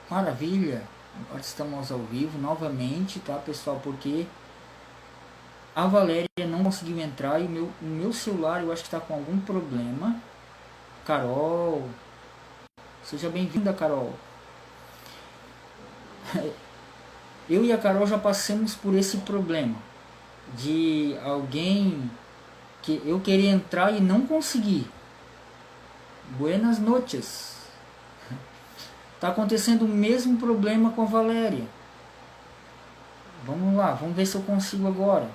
Maravilha! Agora estamos ao vivo novamente, tá, pessoal? Porque a Valéria não conseguiu entrar e o meu celular eu acho que está com algum problema. Carol, seja bem-vinda, Carol. Eu e a Carol já passamos por esse problema de alguém que eu queria entrar e não consegui. Buenas noches. Tá acontecendo o mesmo problema com a Valéria. Vamos lá, vamos ver se eu consigo agora.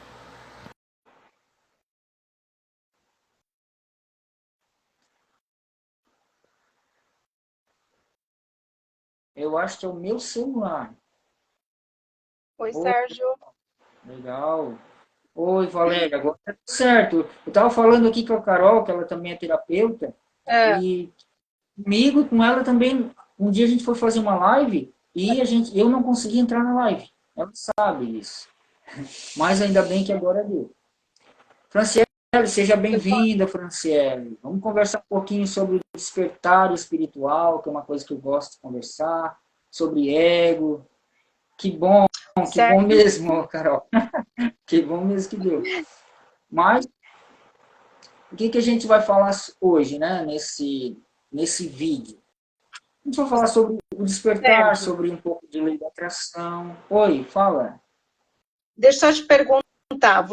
Eu acho que é o meu celular. Oi, Oh, Sérgio. legal. Oi, Valéria, agora tá tudo certo. Eu estava falando aqui com a Carol, que ela também é terapeuta, É, e comigo, com ela também, um dia a gente foi fazer uma live e eu não consegui entrar na live. Ela sabe isso. Mas ainda bem que agora deu. Franciele, seja pessoal, bem-vinda, Franciele. Vamos conversar um pouquinho sobre o despertar espiritual, que é uma coisa que eu gosto de conversar, sobre ego. Que bom certo? mesmo, Carol. Que bom mesmo que deu. Mas o que a gente vai falar hoje, né, nesse vídeo? A gente vai falar sobre o despertar, Sérgio, sobre um pouco de lei da atração. Oi, fala. deixa eu te perguntar,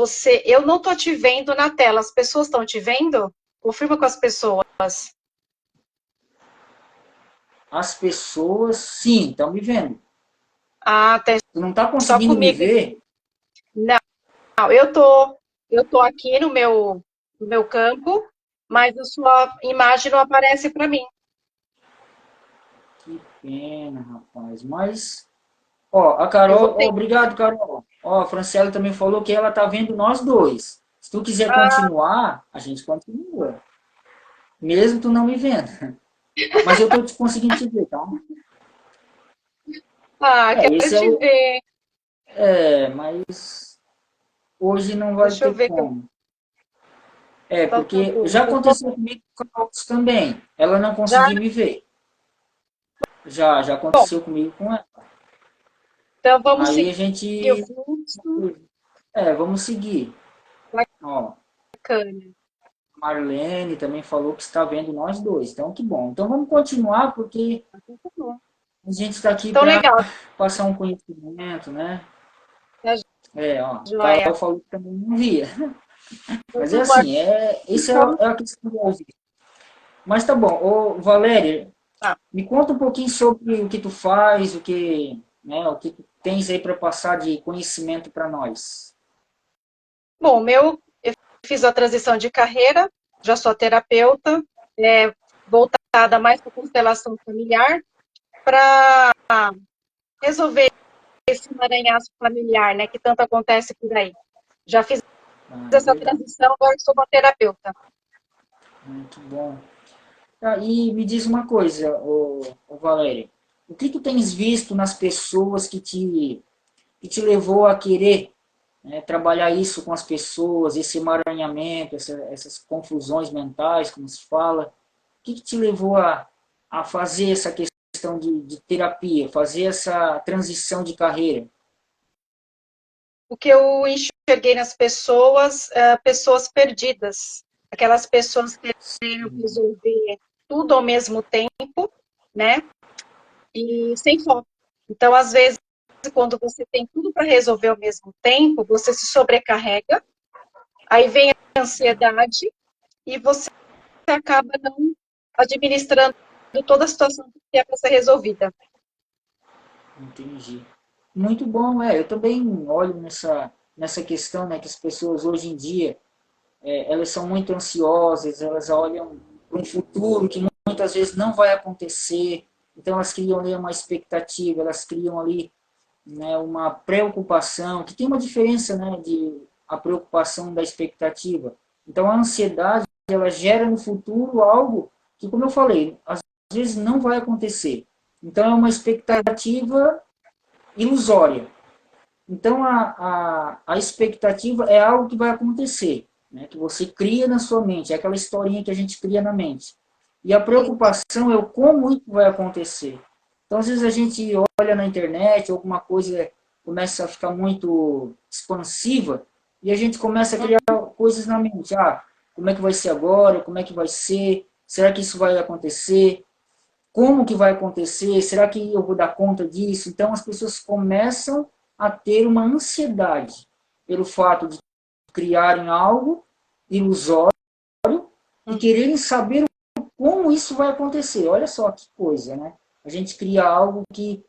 eu não tô te vendo na tela, as pessoas estão te vendo? Confirma com as pessoas. As pessoas, sim, estão me vendo. Ah, tá Tu não está só conseguindo me comigo. ver? Não, eu tô aqui no meu campo, mas a sua imagem não aparece para mim. Que pena, rapaz. Mas, ó, a Eu vou Carol, ó, ter. obrigado, Carol. Ó, a Franciela também falou que ela tá vendo nós dois. Se tu quiser Ah, continuar, a gente continua. Mesmo tu não me vendo. Mas eu tô te conseguindo te ver, tá? quero Esse é te o. ver. Mas hoje não vai Deixa eu ter ver que eu. como. Então, tá Porque bom. já aconteceu comigo com a Ox também. Ela não Já? conseguia me ver. Já Bom, aconteceu comigo com ela. então vamos Aí a seguir o gente. fluxo. Vamos seguir. Ó, Bacana. a Marlene também falou que está vendo nós dois. Então, que bom. Então vamos continuar, porque Então, tá bom. a gente está aqui Então, para legal. passar um conhecimento, né? Tá Ó, a joia. Carol falou que também não via. Mas é Muito bom. assim, esse Então, é a questão do ouvir. Mas tá bom. Ô, Valéria, tá. me conta um pouquinho sobre o que tu faz, o que tu tens aí para passar de conhecimento para nós. Eu fiz a transição de carreira, já sou terapeuta, voltada mais para constelação familiar, para resolver esse emaranhaço familiar, né, que tanto acontece por aí. Já fiz Ah, é essa verdade. transição, agora sou uma terapeuta. Muito bom. E me diz uma coisa, Valéria, o que tu tens visto nas pessoas que te levou a querer, né, trabalhar isso com as pessoas, esse emaranhamento, essas confusões mentais, como se fala? O que te levou a fazer essa questão de terapia, fazer essa transição de carreira? O que eu enxerguei nas pessoas, pessoas perdidas, aquelas pessoas que querem resolver tudo ao mesmo tempo, né? E sem foco. Então, às vezes, quando você tem tudo para resolver ao mesmo tempo, você se sobrecarrega, aí vem a ansiedade e você acaba não administrando toda a situação que é para ser resolvida. Entendi. Muito bom, eu também olho nessa questão, né, que as pessoas hoje em dia, elas são muito ansiosas, elas olham para um futuro que muitas vezes não vai acontecer, então elas criam ali uma expectativa, elas criam ali, né, uma preocupação, que tem uma diferença, né, de a preocupação da expectativa. Então a ansiedade, ela gera no futuro algo que, como eu falei, às vezes não vai acontecer. Então é uma expectativa ilusória. Então, a expectativa é algo que vai acontecer, né? Que você cria na sua mente, é aquela historinha que a gente cria na mente. E a Isso. preocupação é o como isso vai acontecer. Então, às vezes a gente olha na internet, alguma coisa começa a ficar muito expansiva, e a gente começa a criar coisas na mente. Ah, como é que vai ser agora? Como é que vai ser? Será que isso vai acontecer? Como que vai acontecer? Será que eu vou dar conta disso? Então, as pessoas começam a ter uma ansiedade pelo fato de criarem algo ilusório e quererem saber como isso vai acontecer. Olha só que coisa, né? A gente cria algo que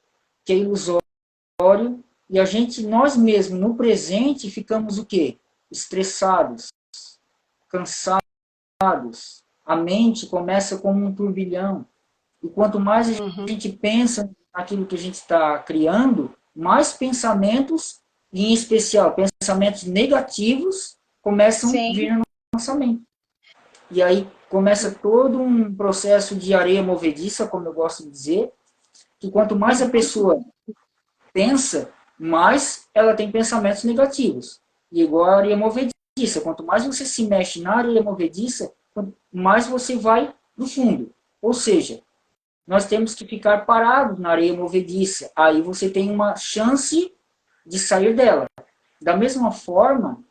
é ilusório e a gente, nós mesmos, no presente, ficamos o quê? Estressados, cansados. A mente começa como um turbilhão. E quanto mais a gente pensa naquilo que a gente está criando, mais pensamentos, e em especial pensamentos negativos, começam a Sim. vir na nossa mente. E aí começa todo um processo de areia movediça, como eu gosto de dizer, que quanto mais a pessoa pensa, mais ela tem pensamentos negativos. E igual a areia movediça, quanto mais você se mexe na areia movediça, mais você vai no fundo. Ou seja, nós temos que ficar parados na areia movediça. Aí você tem uma chance de sair dela. Da mesma forma,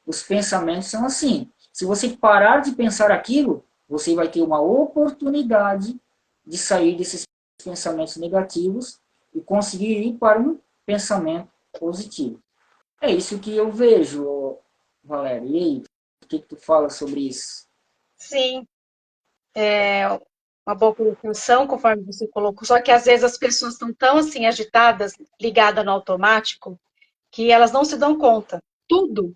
os pensamentos são assim. Se você parar de pensar aquilo, você vai ter uma oportunidade de sair desses pensamentos negativos e conseguir ir para um pensamento positivo. É isso que eu vejo, Valéria. E aí, o que tu fala sobre isso? Sim, é uma boa colocação, conforme você colocou. Só que às vezes as pessoas estão tão assim agitadas, ligadas no automático, que elas não se dão conta. Tudo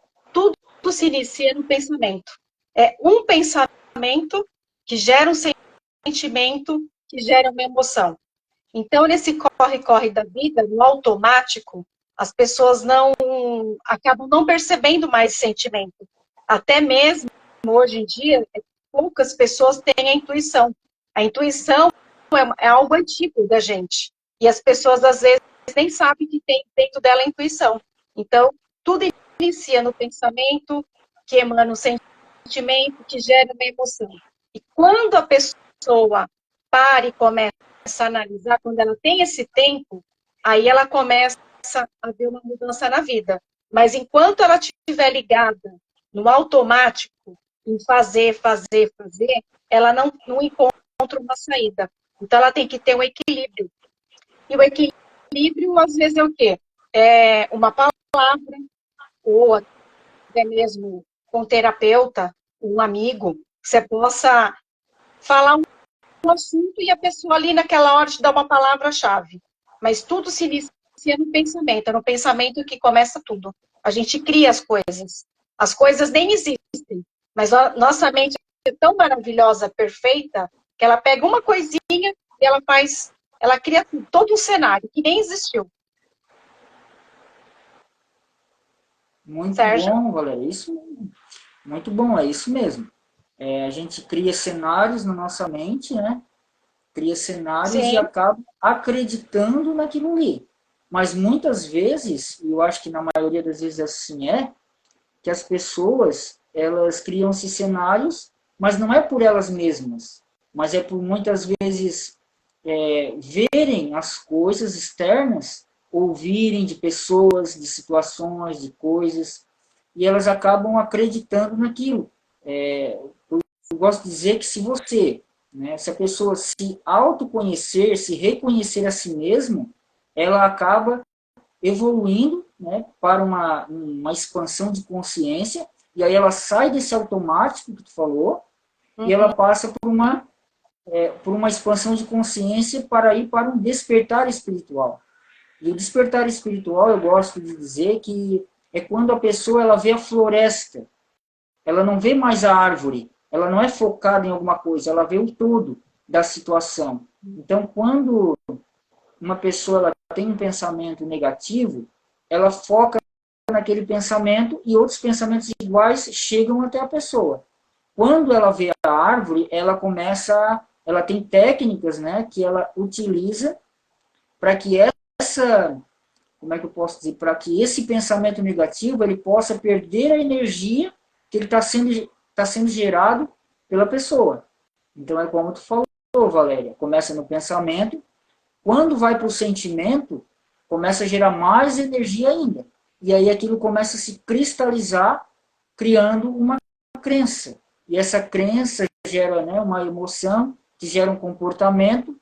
se inicia no pensamento. É um pensamento que gera um sentimento, que gera uma emoção. Então, nesse corre-corre da vida, no automático, as pessoas não acabam não percebendo mais sentimento. Até mesmo hoje em dia, poucas pessoas têm a intuição. A intuição é algo antigo da gente. E as pessoas, às vezes, nem sabem que tem dentro dela a intuição. Então, tudo inicia no pensamento, que emana um sentimento, que gera uma emoção. E quando a pessoa para e começa a analisar, quando ela tem esse tempo, aí ela começa a ver uma mudança na vida. Mas enquanto ela estiver ligada no automático, em fazer, ela não encontra uma saída. Então, ela tem que ter um equilíbrio. E o equilíbrio, às vezes, é o quê? É uma palavra, ou até mesmo com um terapeuta, um amigo, que você possa falar um assunto e a pessoa ali naquela hora te dá uma palavra-chave. Mas tudo se inicia no pensamento, é no pensamento que começa tudo. A gente cria as coisas. As coisas nem existem, mas a nossa mente é tão maravilhosa, perfeita, que ela pega uma coisinha e ela cria todo um cenário que nem existiu. Muito Sérgio? bom, Valéria. Isso, muito bom, é isso mesmo. A gente cria cenários na nossa mente, né? Cria cenários e Sim. acaba acreditando naquilo ali. Mas muitas vezes, e eu acho que na maioria das vezes assim que as pessoas, elas criam esses cenários, mas não é por elas mesmas, mas é por muitas vezes verem as coisas externas, ouvirem de pessoas, de situações, de coisas, e elas acabam acreditando naquilo. Eu gosto de dizer que se você, né, se a pessoa se autoconhecer, se reconhecer a si mesmo, ela acaba evoluindo, né, para uma expansão de consciência, e aí ela sai desse automático que tu falou, e ela passa por uma expansão de consciência para ir para um despertar espiritual. E o despertar espiritual, eu gosto de dizer que é quando a pessoa ela vê a floresta, ela não vê mais a árvore, ela não é focada em alguma coisa, ela vê o todo da situação. Então, quando uma pessoa ela tem um pensamento negativo, ela foca naquele pensamento e outros pensamentos iguais chegam até a pessoa. Quando ela vê a árvore, ela tem técnicas, né, que ela utiliza para que essa, como é que eu posso dizer, para que esse pensamento negativo ele possa perder a energia que ele está sendo gerado pela pessoa. Então é como tu falou, Valéria, começa no pensamento, Quando vai para o sentimento, começa a gerar mais energia ainda. E aí aquilo começa a se cristalizar, criando uma crença. E essa crença gera, né, uma emoção, que gera um comportamento,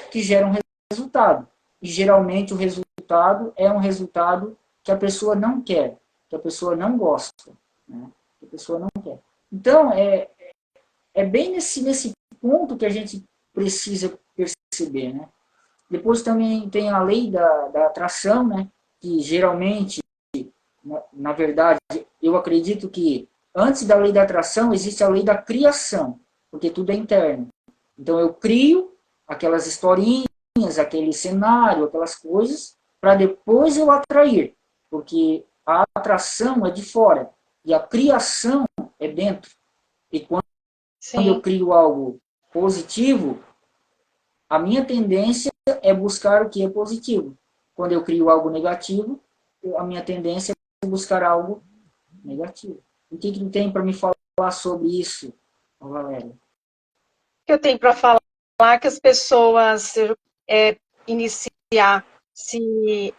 que gera um resultado. E geralmente o resultado é um resultado que a pessoa não quer, que a pessoa não gosta, né? Que a pessoa não quer. Então, é bem nesse ponto que a gente precisa perceber, né? Depois também tem a lei da atração, né? Que geralmente, na verdade, eu acredito que antes da lei da atração existe a lei da criação, porque tudo é interno. Então eu crio aquelas historinhas, aquele cenário, aquelas coisas, para depois eu atrair, porque a atração é de fora e a criação é dentro. E quando eu Sim. crio algo positivo, a minha tendência é buscar o que é positivo. Quando eu crio algo negativo, a minha tendência é buscar algo negativo. O que tu tem para me falar sobre isso, Valéria? O que eu tenho para falar é que as pessoas iniciar se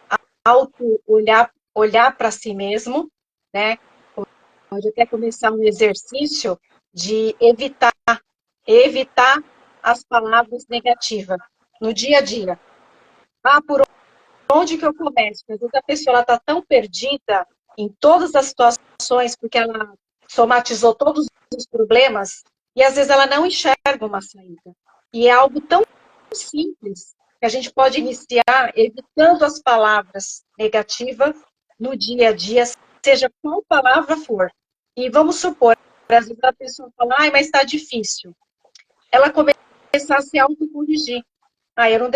olhar para si mesmo, né? Pode até começar um exercício de evitar as palavras negativas no dia a dia. Ah, por onde que eu começo? Às vezes a pessoa está tão perdida em todas as situações, porque ela somatizou todos os problemas, e às vezes ela não enxerga uma saída. E é algo tão simples que a gente pode iniciar evitando as palavras negativas no dia a dia, seja qual palavra for. E vamos supor, às vezes a pessoa fala, ai, mas está difícil. Ela começar a se autocorrigir. Ah, eu não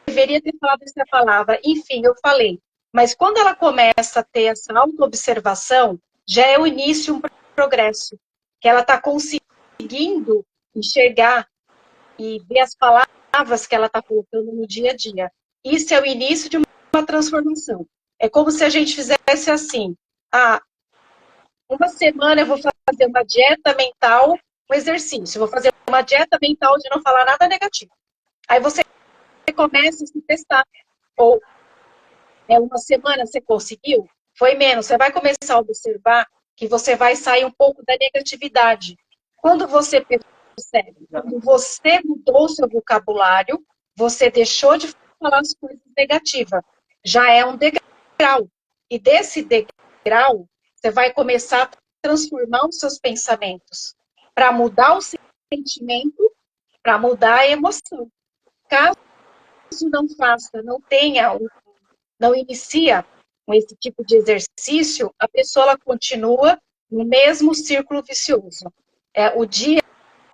deveria ter falado essa palavra. Enfim, eu falei. Mas quando ela começa a ter essa autoobservação, já é o início, um progresso. Que ela está conseguindo enxergar e ver as palavras que ela está colocando no dia a dia. Isso é o início de uma transformação. É como se a gente fizesse assim, uma semana eu vou fazer uma dieta mental, um exercício, eu vou fazer uma dieta mental de não falar nada negativo. Aí você começa a se testar. Ou uma semana você conseguiu? Foi menos. Você vai começar a observar que você vai sair um pouco da negatividade. Quando você percebe, quando você mudou o seu vocabulário, você deixou de falar as coisas negativas. Já é um degrau. E desse degrau, você vai começar a transformar os seus pensamentos para mudar o sentimento, para mudar a emoção. Caso não faça, não inicia com esse tipo de exercício, a pessoa ela continua no mesmo círculo vicioso. O dia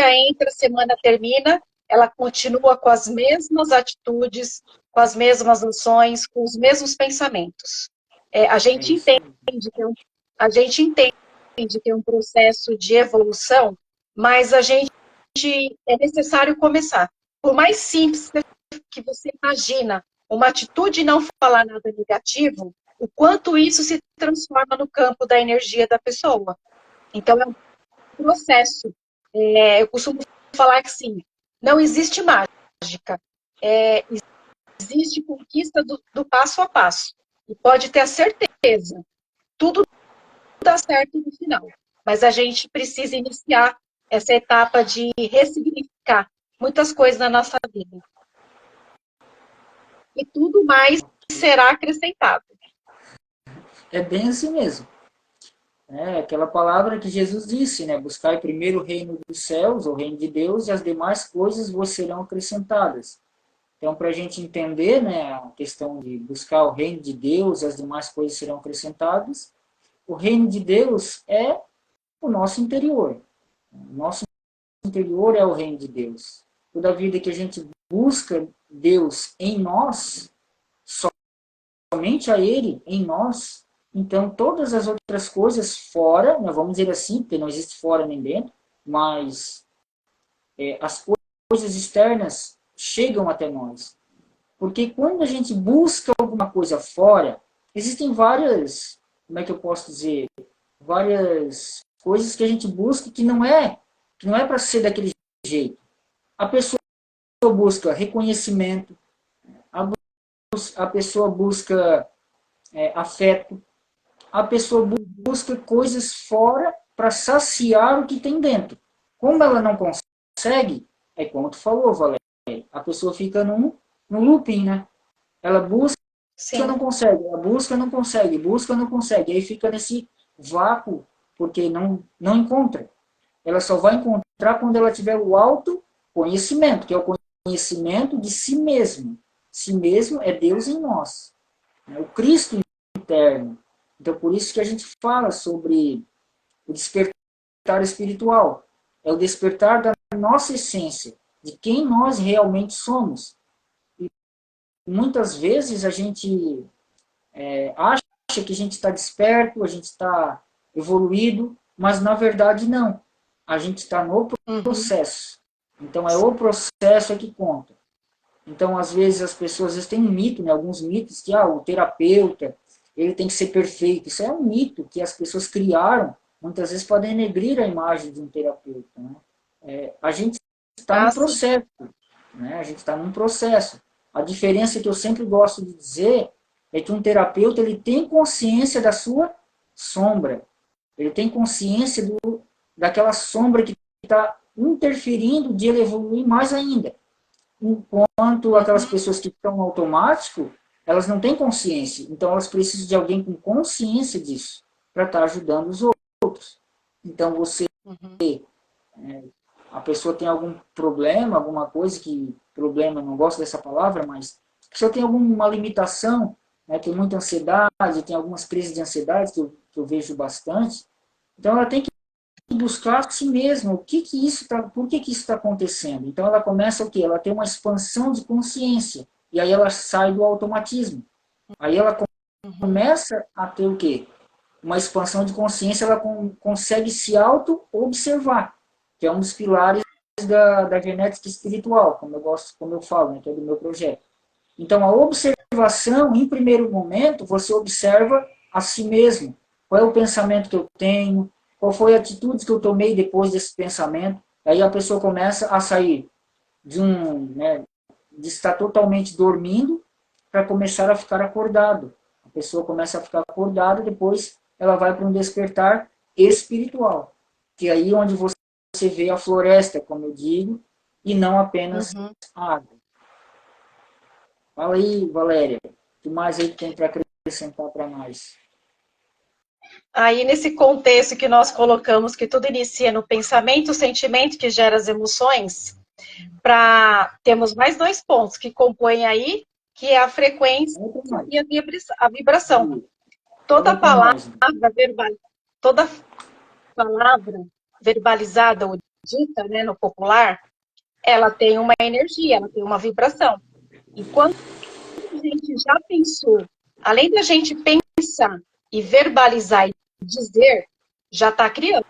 entra, a semana termina, ela continua com as mesmas atitudes, com as mesmas ações, com os mesmos pensamentos. A gente entende que é um processo de evolução, mas é necessário começar. Por mais simples que você imagina, uma atitude não falar nada negativo, o quanto isso se transforma no campo da energia da pessoa. Então, é um processo. Eu costumo falar que, sim, não existe mágica. Existe conquista do passo a passo. E pode ter a certeza, tudo dá certo no final. Mas a gente precisa iniciar essa etapa de ressignificar muitas coisas na nossa vida. E tudo mais será acrescentado. É bem assim mesmo. É aquela palavra que Jesus disse, né? Buscar primeiro o reino dos céus, o reino de Deus, e as demais coisas vos serão acrescentadas. Então, para a gente entender, né, a questão de buscar o reino de Deus, as demais coisas serão acrescentadas, o reino de Deus é o nosso interior. O nosso interior é o reino de Deus. Toda vida que a gente busca Deus em nós, somente a Ele em nós, então todas as outras coisas fora, né, vamos dizer assim, porque não existe fora nem dentro, mas as coisas externas chegam até nós. Porque quando a gente busca alguma coisa fora, existem várias, como é que eu posso dizer, várias coisas que a gente busca que não é para ser daquele jeito. A pessoa busca reconhecimento, a pessoa busca afeto, a pessoa busca coisas fora para saciar o que tem dentro. Como ela não consegue, é como tu falou, Valéria, a pessoa fica num looping, né? Ela busca, Sim. não consegue, ela busca, não consegue, busca, não consegue, aí fica nesse vácuo, porque não encontra. Ela só vai encontrar quando ela tiver o autoconhecimento, que é o conhecimento de si mesmo. Si mesmo é Deus em nós, né? O Cristo interno. Então, por isso que a gente fala sobre o despertar espiritual. É o despertar da nossa essência, de quem nós realmente somos. E muitas vezes a gente acha que a gente está desperto, a gente está evoluído, mas na verdade não. A gente está no processo. Então é o processo que conta. Então, às vezes, as pessoas às vezes, têm um mito, né, alguns mitos, que o terapeuta ele tem que ser perfeito. Isso é um mito que as pessoas criaram, muitas vezes para denegrir a imagem de um terapeuta. Né? A gente está no Sim. processo. Né? A gente está num processo. A diferença que eu sempre gosto de dizer é que um terapeuta ele tem consciência da sua sombra. Ele tem consciência daquela sombra que está interferindo de ele evoluir mais ainda. Enquanto aquelas pessoas que estão no automático, elas não têm consciência. Então, elas precisam de alguém com consciência disso para estar ajudando os outros. Então, a pessoa tem algum problema, alguma coisa que, problema, não gosto dessa palavra, mas a pessoa tem alguma limitação, né, tem muita ansiedade, tem algumas crises de ansiedade que eu vejo bastante. Então, ela tem que buscar a si mesma, por que isso está acontecendo. Então ela começa o quê? Ela tem uma expansão de consciência, e aí ela sai do automatismo. Aí ela começa a ter o quê? Uma expansão de consciência, ela consegue se auto-observar, que é um dos pilares da genética espiritual, como eu falo, né, que é do meu projeto. Então a observação, em primeiro momento, você observa a si mesmo. Qual é o pensamento que eu tenho? Qual foi a atitude que eu tomei depois desse pensamento? Aí a pessoa começa a sair de estar totalmente dormindo para começar a ficar acordado. A pessoa começa a ficar acordada, depois ela vai para um despertar espiritual, que é aí onde você vê a floresta, como eu digo, e não apenas a água. Fala aí, Valéria, o que mais aí tem para acrescentar para nós? Aí, nesse contexto que nós colocamos, que tudo inicia no pensamento, o sentimento que gera as emoções, temos mais dois pontos que compõem aí, que é a frequência e a vibração. Toda palavra, toda palavra verbalizada ou dita, né, no popular, ela tem uma energia, ela tem uma vibração. E quando a gente já pensou, além da gente pensar e verbalizar e dizer, já está criando.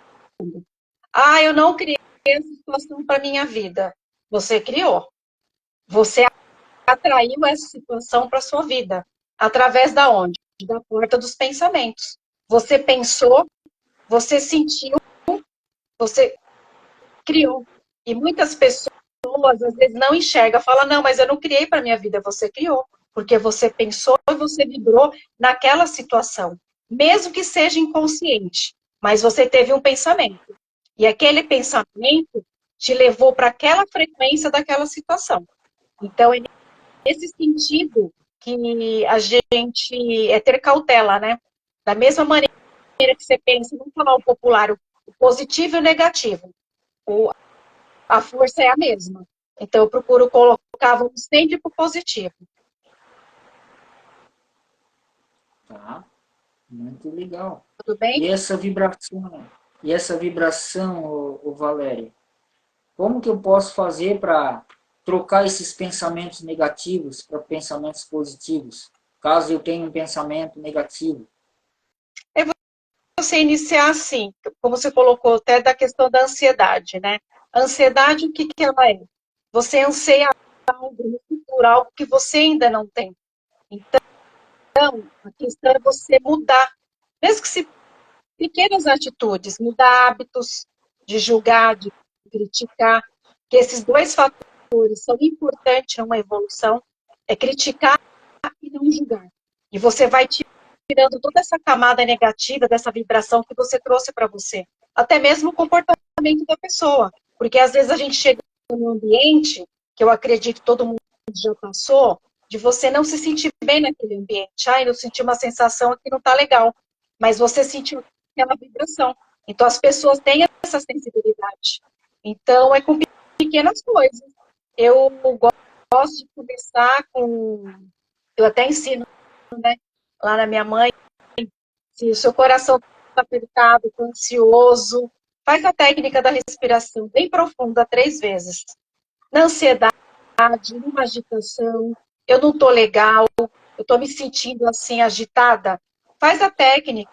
Eu não criei essa situação para minha vida. Você criou. Você atraiu essa situação para sua vida. Através da onde? Da porta dos pensamentos. Você pensou, você sentiu, você criou. E muitas pessoas, às vezes, não enxergam, falam, não, mas eu não criei para minha vida. Você criou. Porque você pensou e você vibrou naquela situação. Mesmo que seja inconsciente. Mas você teve um pensamento. E aquele pensamento te levou para aquela frequência daquela situação. Então, é nesse sentido que a gente é ter cautela, né? Da mesma maneira que você pensa, vamos falar o popular, o positivo e o negativo. A força é a mesma. Então, eu procuro colocar, vamos sempre para o positivo. Tá, muito legal. Tudo bem? E essa vibração, Valéria, como que eu posso fazer para trocar esses pensamentos negativos para pensamentos positivos, caso eu tenha um pensamento negativo? É você iniciar assim, como você colocou até da questão da ansiedade, né? A ansiedade, o que ela é? Você anseia algo no futuro, algo que você ainda não tem. Então, a questão é você mudar, mesmo que se pequenas atitudes, mudar hábitos de julgar, de criticar, que esses dois fatores são importantes numa evolução, é criticar e não julgar. E você vai tirando toda essa camada negativa dessa vibração que você trouxe para você. Até mesmo o comportamento da pessoa. Porque às vezes a gente chega num ambiente, que eu acredito que todo mundo já passou, de você não se sentir bem naquele ambiente. Ai, eu senti uma sensação que não está legal. Mas você sentiu aquela vibração. Então as pessoas têm essa sensibilidade. Então é com pequenas coisas. Eu gosto de começar com... Eu até ensino, né, lá na minha mãe, se o seu coração está apertado, está ansioso, faz a técnica da respiração bem profunda 3 vezes. Na ansiedade, numa agitação, eu não estou legal, eu estou me sentindo assim agitada, faz a técnica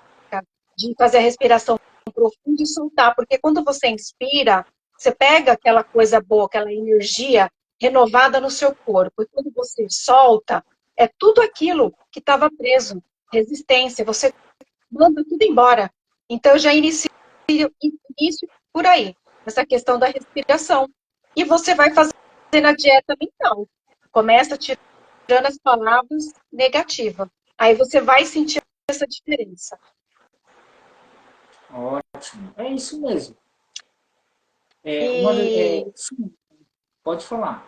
de fazer a respiração profunda e soltar, porque quando você inspira, você pega aquela coisa boa, aquela energia renovada no seu corpo, e quando você solta, é tudo aquilo que estava preso, resistência, você manda tudo embora. Então, eu já inicio por aí, essa questão da respiração. E você vai fazendo a dieta mental. Começa tirando as palavras negativas. Aí você vai sentir essa diferença. Ótimo. É isso mesmo. E, Sim, pode falar.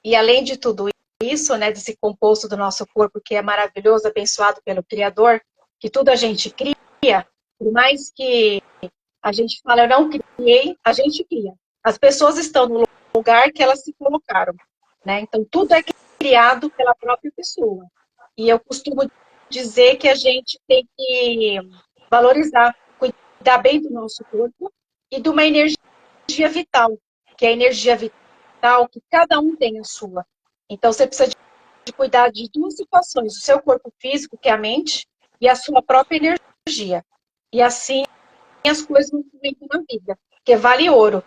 e além de tudo isso, né, desse composto do nosso corpo que é maravilhoso, abençoado pelo Criador, que tudo a gente cria, por mais que a gente fala, eu não criei, a gente cria. As pessoas estão no lugar que elas se colocaram, né? Então, tudo é criado pela própria pessoa. E eu costumo dizer que a gente tem que valorizar, cuidar bem do nosso corpo e de uma energia vital, que é a energia vital que cada um tem a sua. Então, você precisa de cuidar de duas situações, o seu corpo físico, que é a mente, e a sua própria energia. E assim, as coisas não ficam na vida, porque vale ouro.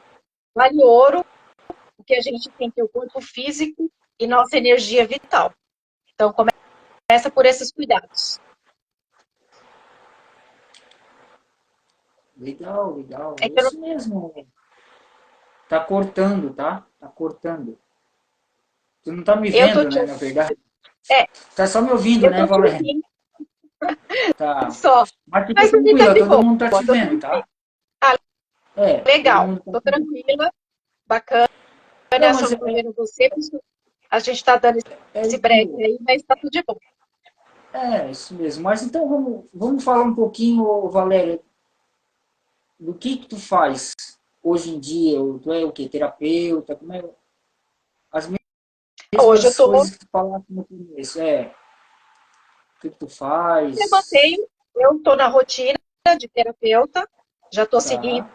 Vale ouro o que a gente tem, que é o corpo físico e nossa energia vital. Então, começa por esses cuidados. Legal, legal. É É que eu, isso mesmo. Tá cortando, tá? Tá cortando. Tu não tá me eu tô vendo, te né, na verdade? é, Tá só me ouvindo, eu né, tô te Valéria? ouvindo Tá. só. Mas fica Mas pra mim tá tranquila, de todo boa, mundo tá te tô vendo, tranquila. tá? Todo Legal, mundo tá tô te vendo. tranquila, bacana, Não, só mas não tô vendo você, a gente tá dando é esse isso break mesmo. aí, mas tá tudo de bom. Isso mesmo. Mas então vamos falar um pouquinho, Valéria, do que tu faz hoje em dia. Tu é o quê? Terapeuta? Como é? As Hoje eu mesmas tô, coisas que tu falaste no começo. O que tu eu faz? mantenho, eu tô na rotina de terapeuta, já tô seguindo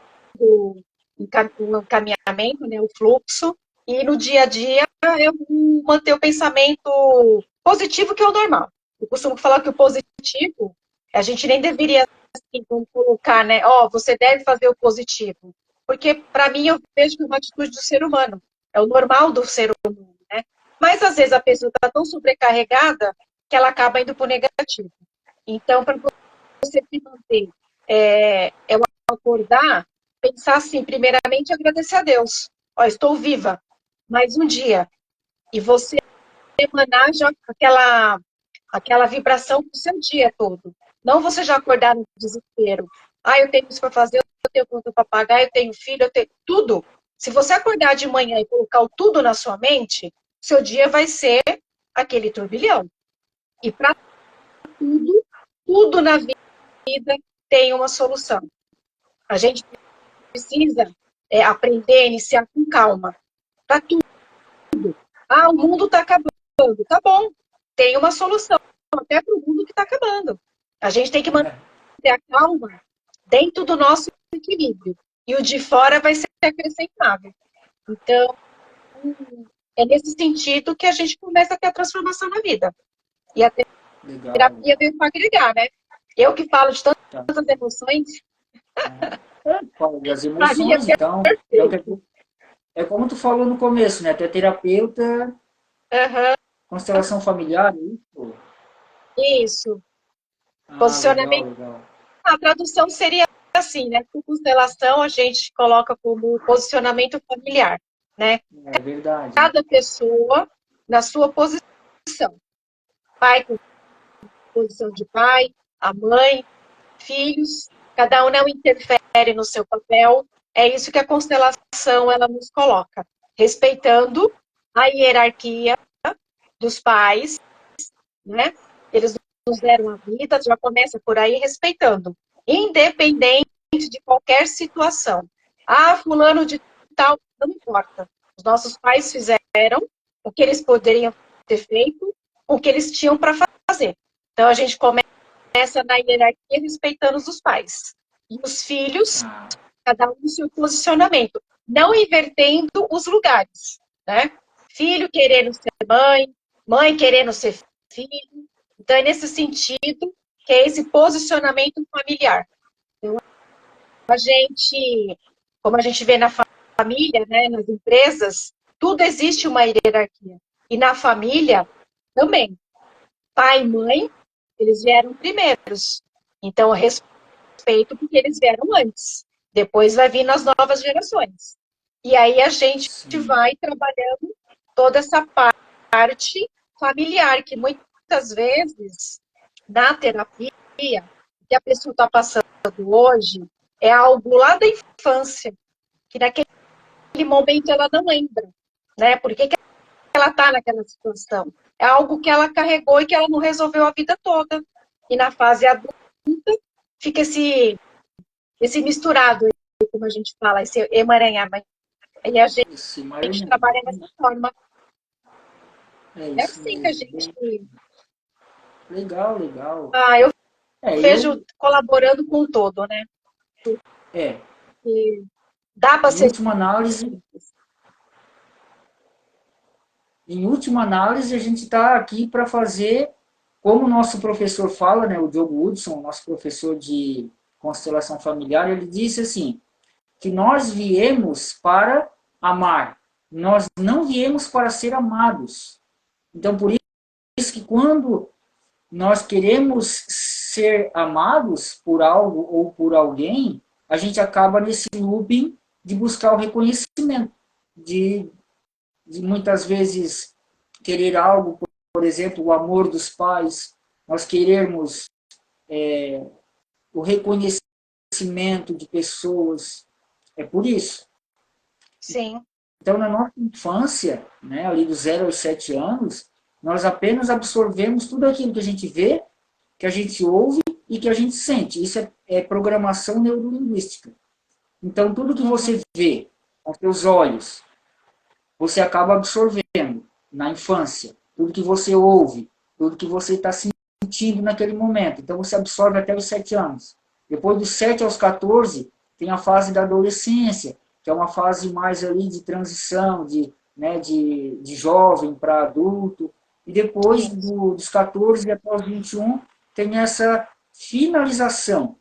Tá. um encaminhamento, né, o fluxo, e no dia a dia eu manter o pensamento positivo, que é o normal. Eu costumo falar que o positivo, a gente nem deveria assim, colocar, né, você deve fazer o positivo, porque para mim eu vejo que é uma atitude do ser humano, é o normal do ser humano, né? Mas às vezes a pessoa está tão sobrecarregada que ela acaba indo para o negativo. Então, para você se manter, é o acordar, pensar assim, primeiramente agradecer a Deus. Estou viva, mais um dia. E você emanar já aquela vibração para o seu dia todo. Não você já acordar no desespero. Eu tenho isso para fazer, eu tenho conta para pagar, eu tenho filho, eu tenho tudo. Se você acordar de manhã e colocar o tudo na sua mente, seu dia vai ser aquele turbilhão. E para tudo, tudo na vida tem uma solução. A gente precisa aprender a iniciar com calma. Para tudo. O mundo está acabando. Tá bom, tem uma solução até para o mundo que está acabando. A gente tem que manter a calma dentro do nosso equilíbrio. E o de fora vai ser acrescentável. Então, é nesse sentido que a gente começa a ter a transformação na vida. E a Legal, terapia legal. veio para agregar, né? Eu que falo de Tá. tantas emoções, Fala das para mim é emoções, então. perfeito. É como tu falou no começo, né? Tu é terapeuta, Uhum, constelação familiar, é isso? isso. Legal, Posicionamento. legal. A tradução seria assim, né? Por constelação, a gente coloca como posicionamento familiar, né? É verdade. Cada pessoa na sua posição. posição. Pai com posição de pai, a mãe, filhos, cada um não interfere no seu papel. É isso que a constelação ela nos coloca, respeitando a hierarquia dos pais, né? Eles nos deram a vida, já começa por aí respeitando, independente de qualquer situação. Ah, fulano de tal, não importa. Os nossos pais fizeram o que eles poderiam ter feito, o que eles tinham para fazer. Então a gente começa na hierarquia respeitando os pais. E os filhos, cada um no seu posicionamento, não invertendo os lugares, né? Filho querendo ser mãe, mãe querendo ser filho. Então é nesse sentido que é esse posicionamento familiar. Então, a gente, como a gente vê na família, né, nas empresas, tudo existe uma hierarquia. E na família também. Pai e mãe, eles vieram primeiros. Então, eu respeito porque eles vieram antes. Depois vai vir nas novas gerações. E aí a gente vai trabalhando toda essa parte familiar, que muitas vezes, na terapia, o que a pessoa está passando hoje é algo lá da infância, que naquele momento ela não lembra, né? Por que ela está naquela situação? É algo que ela carregou e que ela não resolveu a vida toda. E na fase adulta fica esse misturado, como a gente fala, esse emaranhamento. E a gente trabalha dessa forma. É isso assim que a mesmo. gente... Legal, legal. Eu vejo eu... colaborando com o todo, né? E dá para ser... Em última análise, a gente está aqui para fazer, como o nosso professor fala, né, o Diogo Hudson, nosso professor de constelação familiar, ele disse assim, que nós viemos para amar, nós não viemos para ser amados. Então, por isso que quando nós queremos ser amados por algo ou por alguém, a gente acaba nesse looping de buscar o reconhecimento, de muitas vezes querer algo, por exemplo, o amor dos pais, nós querermos o reconhecimento de pessoas, é por isso. Sim. Então, na nossa infância, né, ali dos 0 aos 7 anos, nós apenas absorvemos tudo aquilo que a gente vê, que a gente ouve e que a gente sente. Isso é programação neurolinguística. Então, tudo que você vê com seus olhos, você acaba absorvendo na infância. Tudo que você ouve, tudo que você está sentindo naquele momento. Então, você absorve até os 7 anos. Depois dos 7 aos 14, tem a fase da adolescência, que é uma fase mais ali de transição, de jovem para adulto. E depois dos 14 até os 21, tem essa finalização.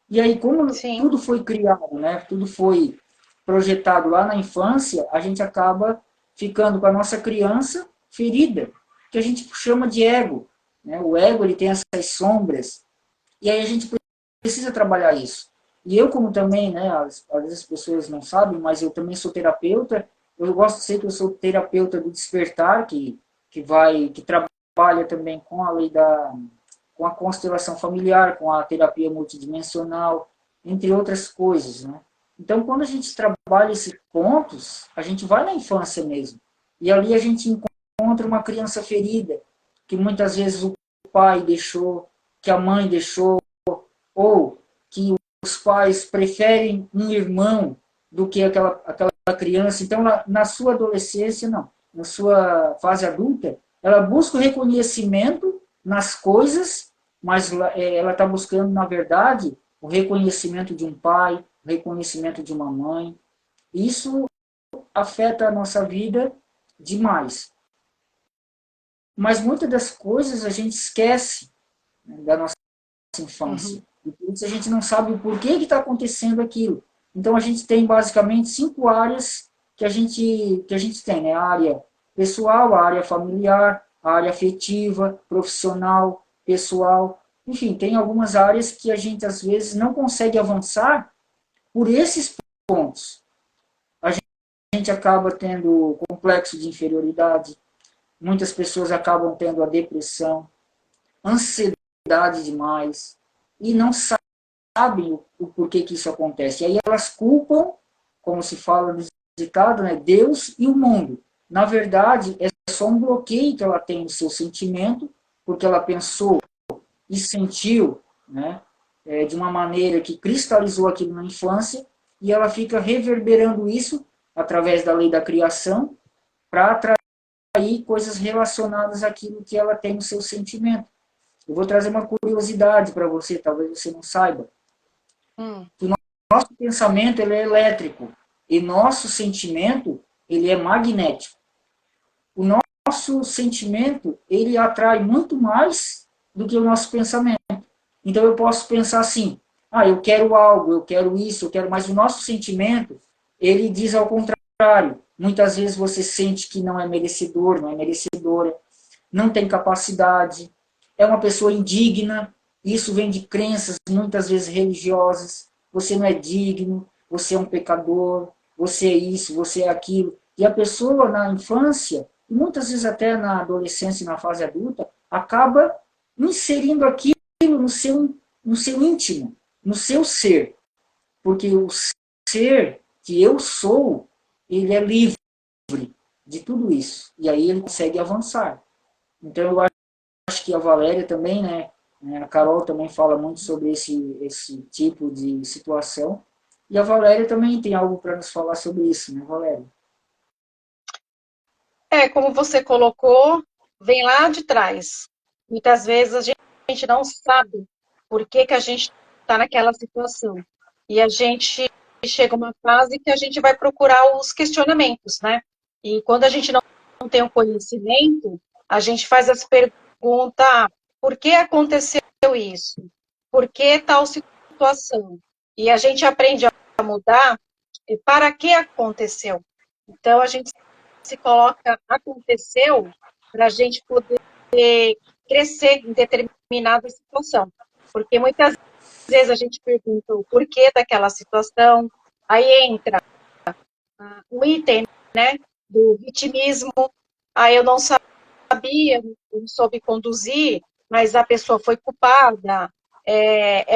E aí, como tudo foi criado, né, tudo foi projetado lá na infância, a gente acaba ficando com a nossa criança ferida, que a gente chama de ego. Né? O ego ele tem essas sombras, e aí a gente precisa trabalhar isso. E eu, como também, né, às vezes as pessoas não sabem, mas eu também sou terapeuta, eu gosto de ser que eu sou terapeuta do despertar, que trabalha também com a lei com a constelação familiar, com a terapia multidimensional, entre outras coisas, né? Então, quando a gente trabalha esses pontos, a gente vai na infância mesmo. E ali a gente encontra uma criança ferida, que muitas vezes o pai deixou, que a mãe deixou, ou que os pais preferem um irmão do que aquela criança. Então, na sua adolescência, não. Na sua fase adulta, ela busca o reconhecimento nas coisas, mas ela está buscando, na verdade, o reconhecimento de um pai, o reconhecimento de uma mãe. Isso afeta a nossa vida demais. Mas muitas das coisas a gente esquece, né, da nossa infância. E por isso a gente não sabe o porquê que está acontecendo aquilo. Então a gente tem basicamente 5 áreas que a gente tem, né? A área pessoal, a área familiar, a área afetiva, profissional, pessoal. Enfim, tem algumas áreas que a gente às vezes não consegue avançar por esses pontos. A gente acaba tendo complexo de inferioridade, muitas pessoas acabam tendo a depressão, ansiedade demais, e não sabem o porquê que isso acontece. E aí elas culpam, como se fala no ditado, né, Deus e o mundo. Na verdade, é só um bloqueio que ela tem no seu sentimento, porque ela pensou e sentiu, né, de uma maneira que cristalizou aquilo na infância, e ela fica reverberando isso através da lei da criação para atrair coisas relacionadas àquilo que ela tem no seu sentimento. Eu vou trazer uma curiosidade para você, talvez você não saiba. O nosso pensamento ele é elétrico e nosso sentimento ele é magnético. O nosso sentimento ele atrai muito mais do que o nosso pensamento. Então eu posso pensar assim, eu quero algo, eu quero isso, eu quero, mas o nosso sentimento ele diz ao contrário. Muitas vezes você sente que não é merecedor, não é merecedora, não tem capacidade, é uma pessoa indigna. Isso vem de crenças muitas vezes religiosas. Você não é digno, você é um pecador, você é isso, você é aquilo. E a pessoa na infância, e muitas vezes até na adolescência e na fase adulta, acaba inserindo aquilo no seu íntimo, no seu ser. Porque o ser que eu sou, ele é livre de tudo isso. E aí ele consegue avançar. Então eu acho que a Valéria também, né? A Carol também fala muito sobre esse tipo de situação. E a Valéria também tem algo para nos falar sobre isso, né, Valéria? Como você colocou, vem lá de trás. Muitas vezes a gente não sabe por que que a gente está naquela situação. E a gente chega uma fase que a gente vai procurar os questionamentos, né? E quando a gente não tem o conhecimento, a gente faz as perguntas, por que aconteceu isso? Por que tal situação? E a gente aprende a mudar para que aconteceu. Então, a gente se coloca, aconteceu, para a gente poder crescer em determinada situação. Porque muitas vezes a gente pergunta o porquê daquela situação, aí entra o item, né, do vitimismo, aí eu não sabia, eu não soube conduzir, mas a pessoa foi culpada,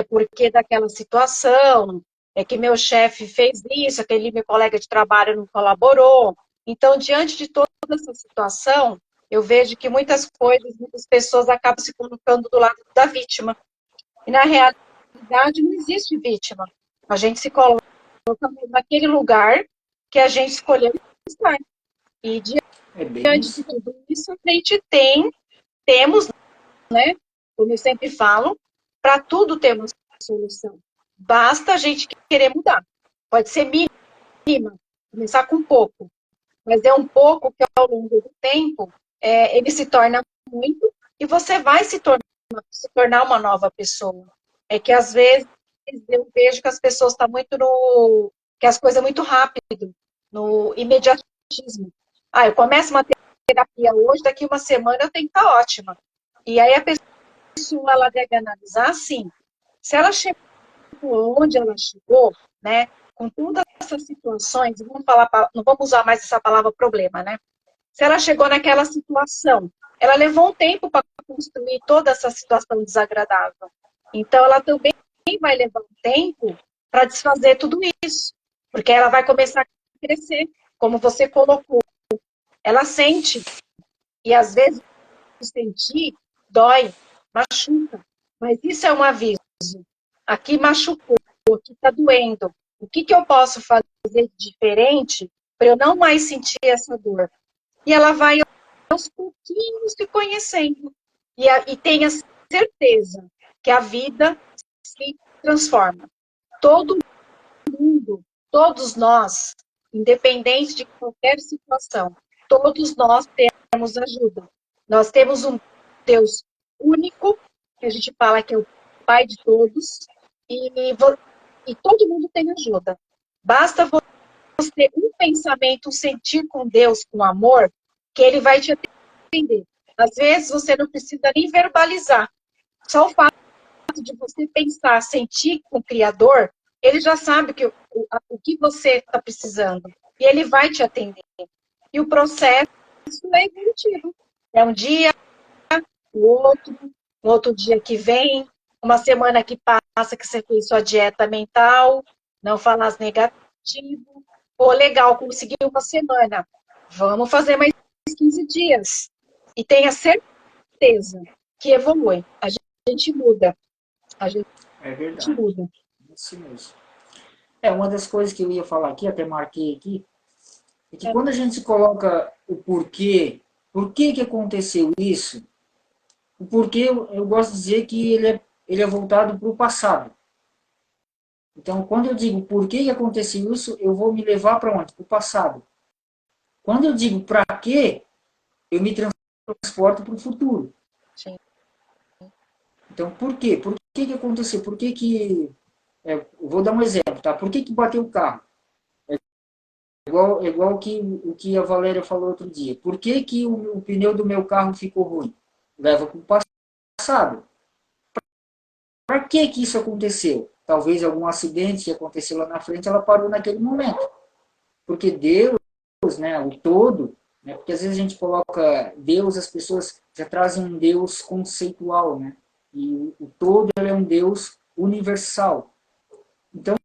porque daquela situação, é que meu chefe fez isso, aquele meu colega de trabalho não colaborou. Então, diante de toda essa situação, eu vejo que muitas coisas, muitas pessoas acabam se colocando do lado da vítima. E, na realidade, não existe vítima. A gente se coloca naquele lugar que a gente escolheu estar. E diante de tudo isso, a gente temos, né, como eu sempre falo, para tudo temos solução. Basta a gente querer mudar. Pode ser mínima, começar com pouco, mas é um pouco que ao longo do tempo ele se torna muito e você vai se tornar uma nova pessoa. É que às vezes eu vejo que as pessoas estão muito que as coisas é muito rápido, no imediatismo. Eu começo uma terapia hoje, daqui uma semana eu tenho que estar ótima. E aí a pessoa ela deve analisar assim, se ela chegou onde ela chegou, né, com todas essas situações, não vamos usar mais essa palavra problema, né? Se ela chegou naquela situação, ela levou um tempo para construir toda essa situação desagradável. Então, ela também vai levar um tempo para desfazer tudo isso, porque ela vai começar a crescer, como você colocou. Ela sente, e às vezes sentir dói, machuca, mas isso é um aviso. Aqui machucou, aqui está doendo. O que eu posso fazer de diferente para eu não mais sentir essa dor? E ela vai aos pouquinhos se conhecendo. E tenha certeza que a vida se transforma. Todo mundo, todos nós, independente de qualquer situação, todos nós temos ajuda. Nós temos um Deus único, que a gente fala que é o Pai de todos, e todo mundo tem ajuda. Basta você ter um pensamento, um sentir com Deus, com amor, que Ele vai te atender. Às vezes você não precisa nem verbalizar. Só o fato de você pensar, sentir com o Criador, Ele já sabe o que você está precisando. E Ele vai te atender. E o processo é evolutivo. É um dia, o outro, um outro dia que vem, uma semana que passa que você fez sua dieta mental, não falar negativo. Pô, legal, conseguiu uma semana. Vamos fazer mais 15 dias. E tenha certeza que evolui. A gente muda. A gente É verdade. muda. Isso mesmo. Uma das coisas que eu ia falar aqui, até marquei aqui, é que É, quando a gente coloca o porquê, por que que aconteceu isso, o porquê eu gosto de dizer que ele é voltado para o passado. Então, quando eu digo por que que aconteceu isso, eu vou me levar para onde? Para o passado. Quando eu digo para quê, eu me transporto para o futuro. sim, Então, por quê? Por que que aconteceu? Por que que... vou dar um exemplo, tá? Por que que bateu o carro? Igual o que a Valéria falou outro dia. Por que que o pneu do meu carro ficou ruim? Leva para o passado. Para que que isso aconteceu? Talvez algum acidente que aconteceu lá na frente, ela parou naquele momento. Porque Deus, né, o todo, né, porque às vezes a gente coloca Deus, as pessoas já trazem um Deus conceitual, né? E o todo é um Deus universal. Então,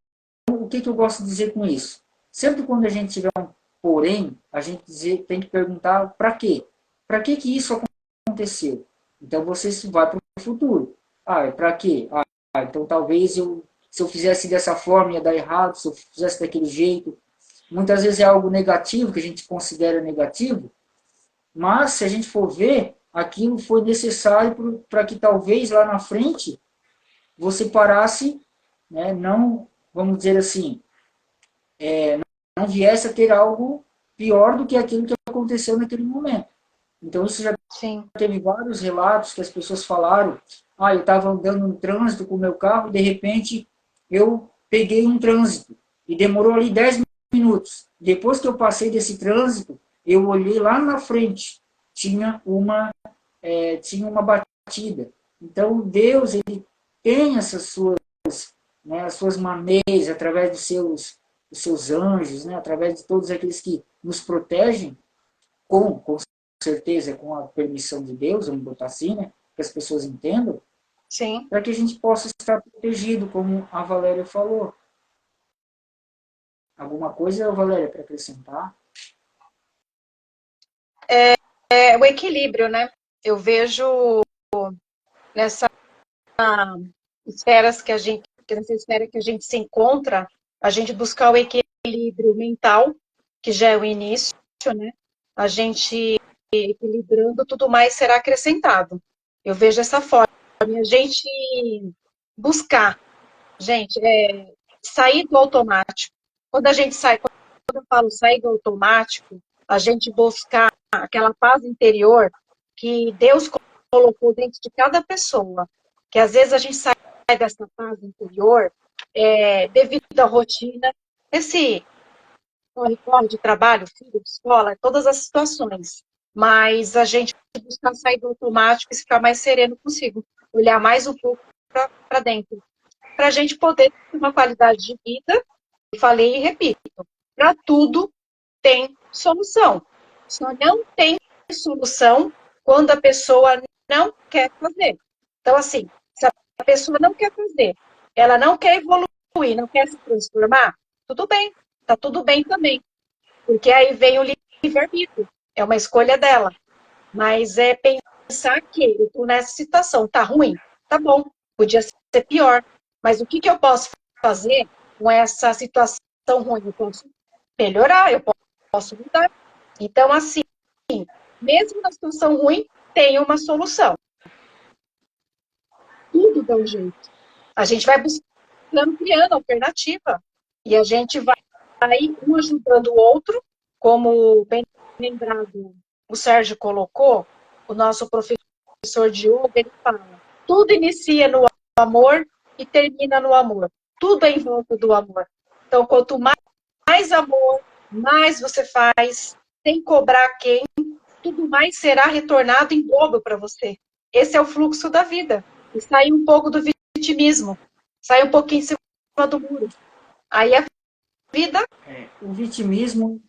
o que eu gosto de dizer com isso? Sempre quando a gente tiver um porém, a gente tem que perguntar para quê? Para que isso aconteceu? Então você vai para o futuro. É para quê? Então talvez se eu fizesse dessa forma ia dar errado, se eu fizesse daquele jeito. Muitas vezes é algo negativo, que a gente considera negativo, mas se a gente for ver, aquilo foi necessário para que talvez lá na frente você parasse, né, não, vamos dizer assim, não viesse a ter algo pior do que aquilo que aconteceu naquele momento. Então, isso já sim, teve vários relatos que as pessoas falaram: eu estava andando no trânsito com o meu carro, e de repente eu peguei um trânsito e demorou ali 10 minutos. Depois que eu passei desse trânsito, eu olhei lá na frente, tinha uma batida. Então, Deus, ele tem essas suas, né, as suas maneiras, através dos seus anjos, né, através de todos aqueles que nos protegem, com certeza, com a permissão de Deus, vamos botar assim, né, que as pessoas entendam, sim. para que a gente possa estar protegido, como a Valéria falou. Alguma coisa, Valéria, para acrescentar? É o equilíbrio, né? Eu vejo nessa esferas nessa esfera que a gente se encontra, a gente buscar o equilíbrio mental, que já é o início, né? A gente equilibrando, tudo mais será acrescentado. Eu vejo dessa forma. A gente buscar, gente, sair do automático. Quando a gente sai, quando eu falo sair do automático, a gente buscar aquela paz interior que Deus colocou dentro de cada pessoa. Que às vezes a gente sai dessa paz interior devido à rotina, esse corre-corre de trabalho, filho, de escola, todas as situações. Mas a gente buscar sair do automático e ficar mais sereno consigo, olhar mais um pouco para dentro, para a gente poder ter uma qualidade de vida. Eu falei e repito, para tudo tem solução. Só não tem solução quando a pessoa não quer fazer. Então, assim, se a pessoa não quer fazer, ela não quer evoluir, não quer se transformar, tudo bem, tá tudo bem também. Porque aí vem o livre-arbítrio, é uma escolha dela. Mas é pensar que eu estou nessa situação, tá ruim? Tá bom, podia ser pior. Mas o que eu posso fazer com essa situação ruim? Eu posso melhorar, eu posso mudar. Então, assim, mesmo na situação ruim, tem uma solução. Tudo dá um jeito. A gente vai buscando, criando alternativa. E a gente vai um ajudando o outro, como bem lembrado o Sérgio colocou, o nosso professor de yoga, ele fala, tudo inicia no amor e termina no amor. Tudo é em volta do amor. Então, quanto mais amor, mais você faz, sem cobrar quem, tudo mais será retornado em dobro para você. Esse é o fluxo da vida. E sair um pouco do vitimismo, sair um pouquinho em cima do muro. Aí a vida, O vitimismo,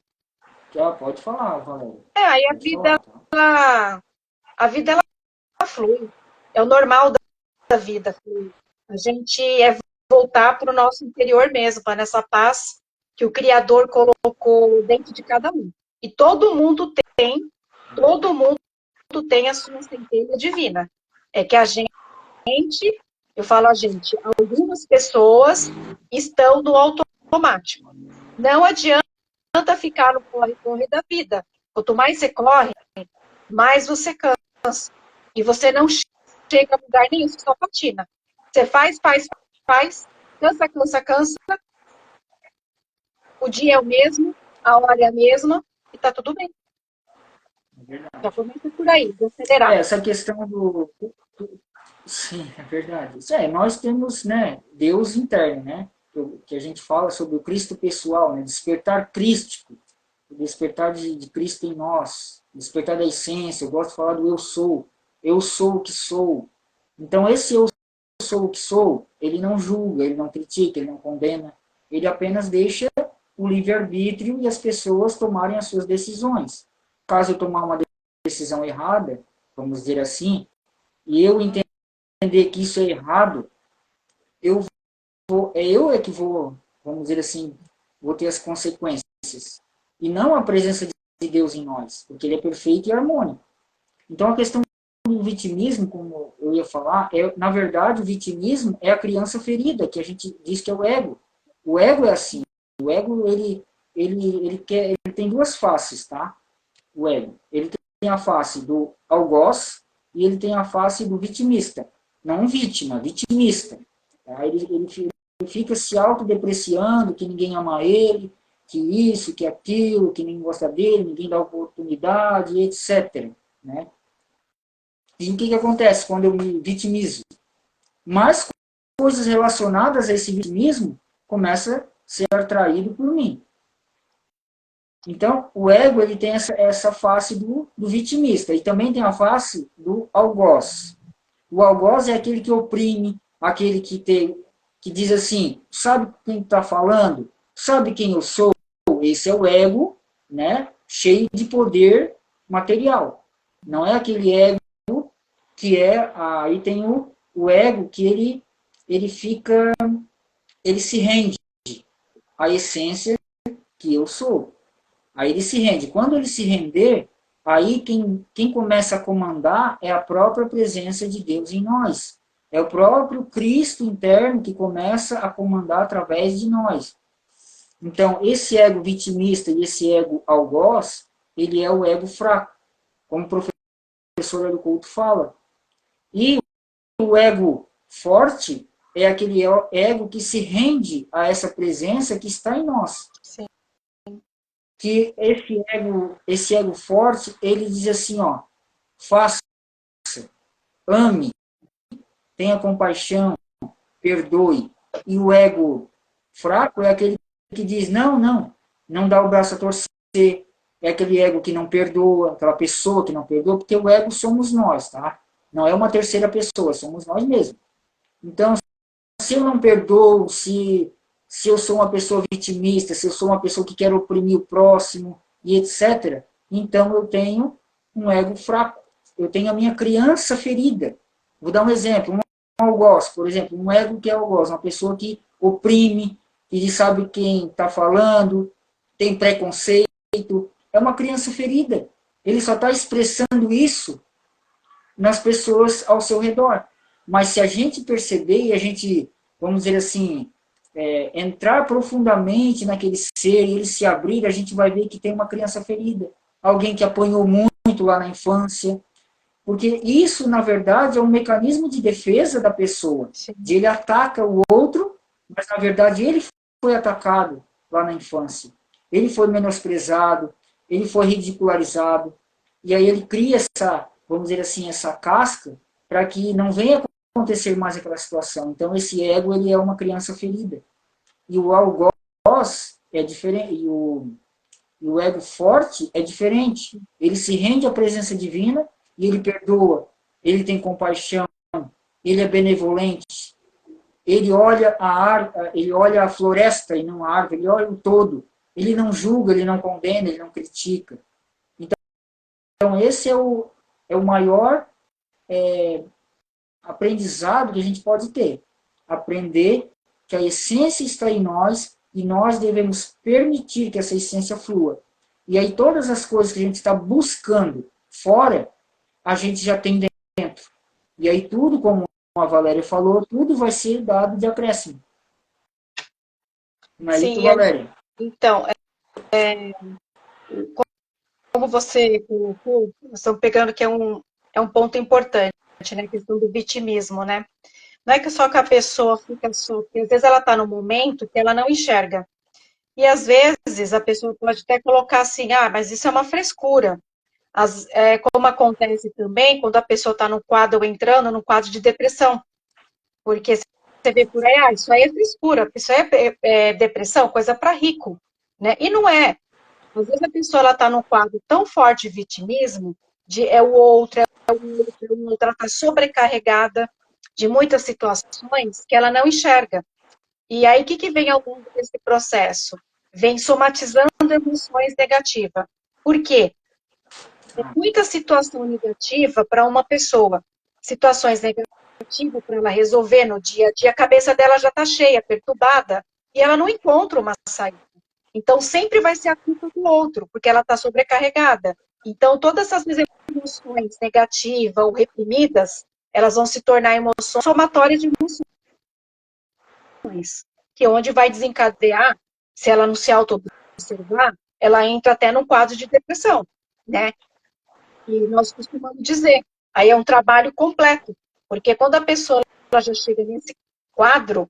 pode falar, Valéria. aí a Pode vida falar, tá? a vida ela flui. É o normal da vida. A gente é voltar para o nosso interior mesmo, para essa paz que o Criador colocou dentro de cada um. E todo mundo tem a sua centelha divina. É que a gente, eu falo a gente, algumas pessoas estão no automático. Não adianta ficar no corre-corre da vida. Quanto mais você corre, mais você cansa. E você não chega a lugar nenhum, você só patina. Você faz, cansa, cansa, cansa. O dia é o mesmo, a hora é a mesma, e tá tudo bem. É verdade. Já começa por aí, de acelerar. Essa questão sim, é verdade. Nós temos, né, Deus interno, né? Que a gente fala sobre o Cristo pessoal, né? Despertar crístico, o despertar de Cristo em nós, despertar da essência. Eu gosto de falar do eu sou o que sou. Então esse eu sou o que sou, ele não julga, ele não critica, ele não condena, ele apenas deixa o livre-arbítrio e as pessoas tomarem as suas decisões. Caso eu tomar uma decisão errada, vamos dizer assim, e eu entender que isso é errado, eu é que vou, vamos dizer assim, vou ter as consequências. E não a presença de Deus em nós, porque ele é perfeito e harmônico. Então a questão do vitimismo, como eu ia falar, na verdade o vitimismo é a criança ferida, que a gente diz que é o ego. O ego é assim. O ego, ele tem duas faces, tá? O ego. Ele tem a face do algoz e ele tem a face do vitimista. Não vítima, vitimista. Tá? Ele fica se autodepreciando, que ninguém ama ele, que isso, que aquilo, que ninguém gosta dele, ninguém dá oportunidade, etc. Né? E o que acontece quando eu me vitimizo? Mais coisas relacionadas a esse vitimismo começam a ser atraído por mim. Então, o ego ele tem essa face do vitimista e também tem a face do algoz. O algoz é aquele que oprime, aquele que diz assim, sabe quem está falando? Sabe quem eu sou? Esse é o ego, né, cheio de poder material. Não é aquele ego que aí tem o ego que ele se rende à essência que eu sou. Aí ele se rende. Quando ele se render, aí quem começa a comandar é a própria presença de Deus em nós. É o próprio Cristo interno que começa a comandar através de nós. Então, esse ego vitimista e esse ego algoz, ele é o ego fraco, como o professor do culto fala. E o ego forte é aquele ego que se rende a essa presença que está em nós. Sim. Que esse ego forte, ele diz assim, ó, faça, ame, tenha compaixão, perdoe. E o ego fraco é aquele que diz, não dá o braço a torcer, é aquele ego que não perdoa, aquela pessoa que não perdoa, porque o ego somos nós, tá? Não é uma terceira pessoa, somos nós mesmos. Então, se eu não perdoo, se eu sou uma pessoa vitimista, se eu sou uma pessoa que quer oprimir o próximo, e etc., então eu tenho um ego fraco. Eu tenho a minha criança ferida. Vou dar um exemplo. Um algoz, por exemplo. Um ego que é algoz. Uma pessoa que oprime, que sabe quem está falando, tem preconceito. É uma criança ferida. Ele só está expressando isso nas pessoas ao seu redor. Mas se a gente perceber e a gente, vamos dizer assim, entrar profundamente naquele ser e ele se abrir, a gente vai ver que tem uma criança ferida. Alguém que apanhou muito lá na infância. Porque isso, na verdade, é um mecanismo de defesa da pessoa. Sim. De ele ataca o outro, mas, na verdade, ele foi atacado lá na infância. Ele foi menosprezado, ele foi ridicularizado. E aí ele cria essa, vamos dizer assim, essa casca para que não venha acontecer mais aquela situação. Então, esse ego, ele é uma criança ferida. E o algoz é diferente, e o ego forte é diferente. Ele se rende à presença divina e ele perdoa, ele tem compaixão, ele é benevolente, ele olha a floresta e não a árvore, ele olha o todo, ele não julga, ele não condena, ele não critica. Então esse é é o maior aprendizado que a gente pode ter. Aprender que a essência está em nós e nós devemos permitir que essa essência flua. E aí todas as coisas que a gente está buscando fora, a gente já tem dentro. E aí tudo, como a Valéria falou, tudo vai ser dado de acréscimo. Não é isso, Sim, Valéria? então, como você colocou, nós estamos pegando que é um ponto importante, né? A questão do vitimismo, né? Não é que só que a pessoa fica só, porque às vezes ela está num momento que ela não enxerga. E às vezes a pessoa pode até colocar assim, mas isso é uma frescura. Como acontece também quando a pessoa está no quadro, entrando no quadro de depressão. Porque você vê por aí, isso aí é frescura, isso aí é depressão, coisa para rico. Né? E não é. Às vezes a pessoa está num quadro tão forte de vitimismo, de é o outro, ela está sobrecarregada de muitas situações que ela não enxerga. E aí, o que vem ao longo desse processo? Vem somatizando emoções negativas. Por quê? É muita situação negativa para uma pessoa. Situações negativas para ela resolver no dia a dia, a cabeça dela já está cheia, perturbada, e ela não encontra uma saída. Então, sempre vai ser a culpa do outro, porque ela está sobrecarregada. Então, todas essas emoções negativas ou reprimidas, elas vão se tornar emoções somatórias de emoções, que é onde vai desencadear, se ela não se auto-observar, ela entra até num quadro de depressão, né? E nós costumamos dizer, aí é um trabalho completo, porque quando a pessoa ela já chega nesse quadro,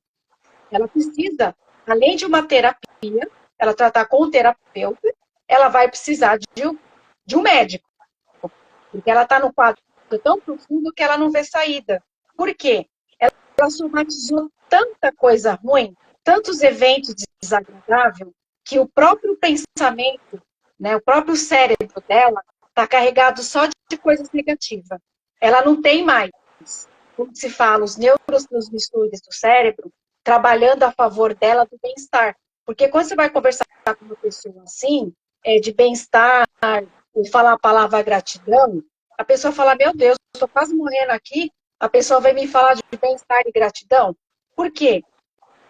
ela precisa, além de uma terapia, ela tratar com o terapeuta, ela vai precisar de um médico, porque ela está no quadro tão profundo que ela não vê saída. Por quê? Ela somatizou tanta coisa ruim, tantos eventos desagradáveis, que o próprio pensamento, né, o próprio cérebro dela, está carregado só de coisas negativas. Ela não tem mais, como se fala, os neurotransmissores do cérebro trabalhando a favor dela do bem-estar. Porque quando você vai conversar com uma pessoa assim, de bem-estar, ou falar a palavra gratidão, a pessoa fala, meu Deus, eu estou quase morrendo aqui, a pessoa vai me falar de bem-estar e gratidão. Por quê?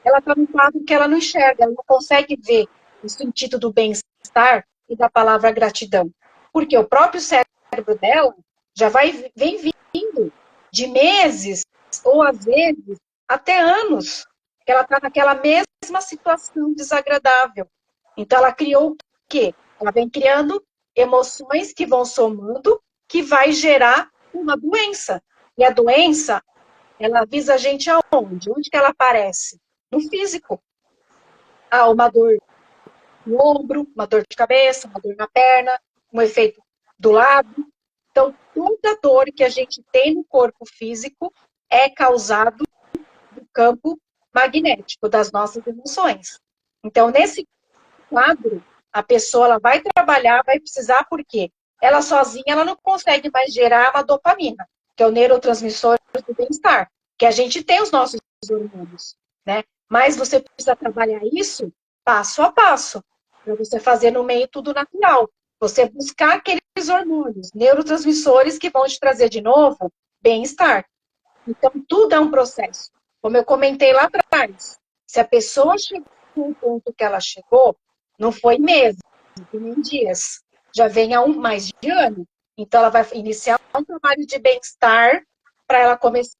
Ela está num quadro que ela não enxerga, ela não consegue ver o sentido do bem-estar e da palavra gratidão. Porque o próprio cérebro dela já vem vindo de meses, ou às vezes até anos, que ela está naquela mesma situação desagradável. Então, ela criou o quê? Ela vem criando emoções que vão somando, que vai gerar uma doença. E a doença, ela avisa a gente aonde? Onde que ela aparece? No físico. Uma dor no ombro, uma dor de cabeça, uma dor na perna, um efeito do lado. Então, toda dor que a gente tem no corpo físico é causado do campo magnético das nossas emoções. Então, nesse quadro, a pessoa ela vai trabalhar, vai precisar, por quê? Ela sozinha ela não consegue mais gerar uma dopamina, que é o neurotransmissor do bem-estar, que a gente tem os nossos hormônios, né? Mas você precisa trabalhar isso passo a passo, para você fazer no meio tudo natural. Você buscar aqueles hormônios, neurotransmissores que vão te trazer de novo bem-estar. Então, tudo é um processo. Como eu comentei lá atrás, se a pessoa chegou no ponto que ela chegou, não foi meses, nem dias, já vem há mais de ano. Então, ela vai iniciar um trabalho de bem-estar para ela começar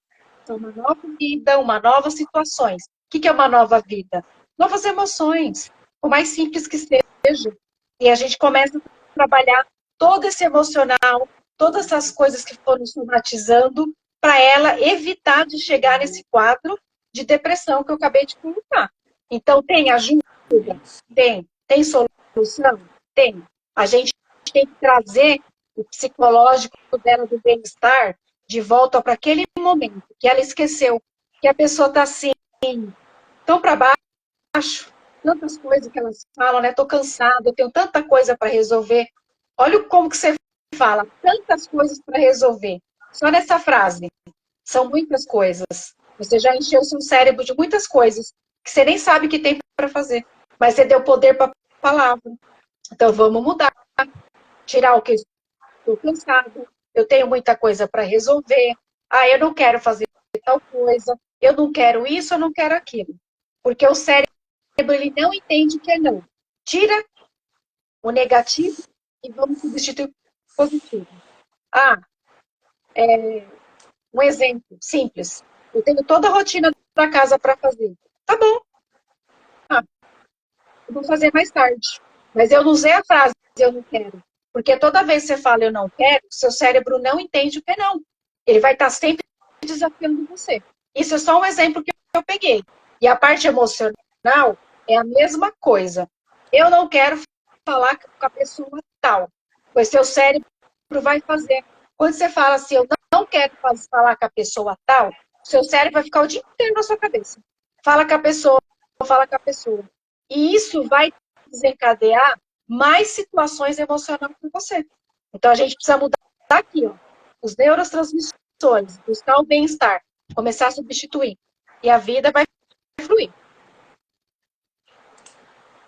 uma nova vida, uma nova situações. O que é uma nova vida? Novas emoções, por mais simples que seja. E a gente começa a trabalhar todo esse emocional, todas essas coisas que foram somatizando, para ela evitar de chegar nesse quadro de depressão que eu acabei de colocar. Então, tem ajuda? Tem. Tem solução? Tem. A gente tem que trazer o psicológico dela do bem-estar de volta para aquele momento que ela esqueceu, que a pessoa está assim, tão para baixo, tantas coisas que elas falam, né? Estou cansada, eu tenho tanta coisa para resolver. Olha como que você fala, tantas coisas para resolver. Só nessa frase. São muitas coisas. Você já encheu seu cérebro de muitas coisas que você nem sabe que tem para fazer. Mas você deu poder para a palavra. Então vamos mudar. Tirar o que estou cansada, eu tenho muita coisa para resolver, eu não quero fazer tal coisa, eu não quero isso, eu não quero aquilo. Porque o cérebro, ele não entende que é não. Tira o negativo e vamos substituir por positivo. Um exemplo simples. Eu tenho toda a rotina da casa para fazer. Tá bom, eu vou fazer mais tarde. Mas eu não usei a frase eu não quero. Porque toda vez que você fala eu não quero, seu cérebro não entende o que é não. Ele vai estar sempre desafiando você. Isso é só um exemplo que eu peguei. E a parte emocional é a mesma coisa. Eu não quero falar com a pessoa tal, pois seu cérebro vai fazer. Quando você fala assim, eu não quero falar com a pessoa tal, seu cérebro vai ficar o dia inteiro na sua cabeça. Fala com a pessoa, fala com a pessoa. E isso vai desencadear mais situações emocionais para você. Então a gente precisa mudar aqui, ó, os neurotransmissores, buscar o bem-estar, começar a substituir. E a vida vai fluir.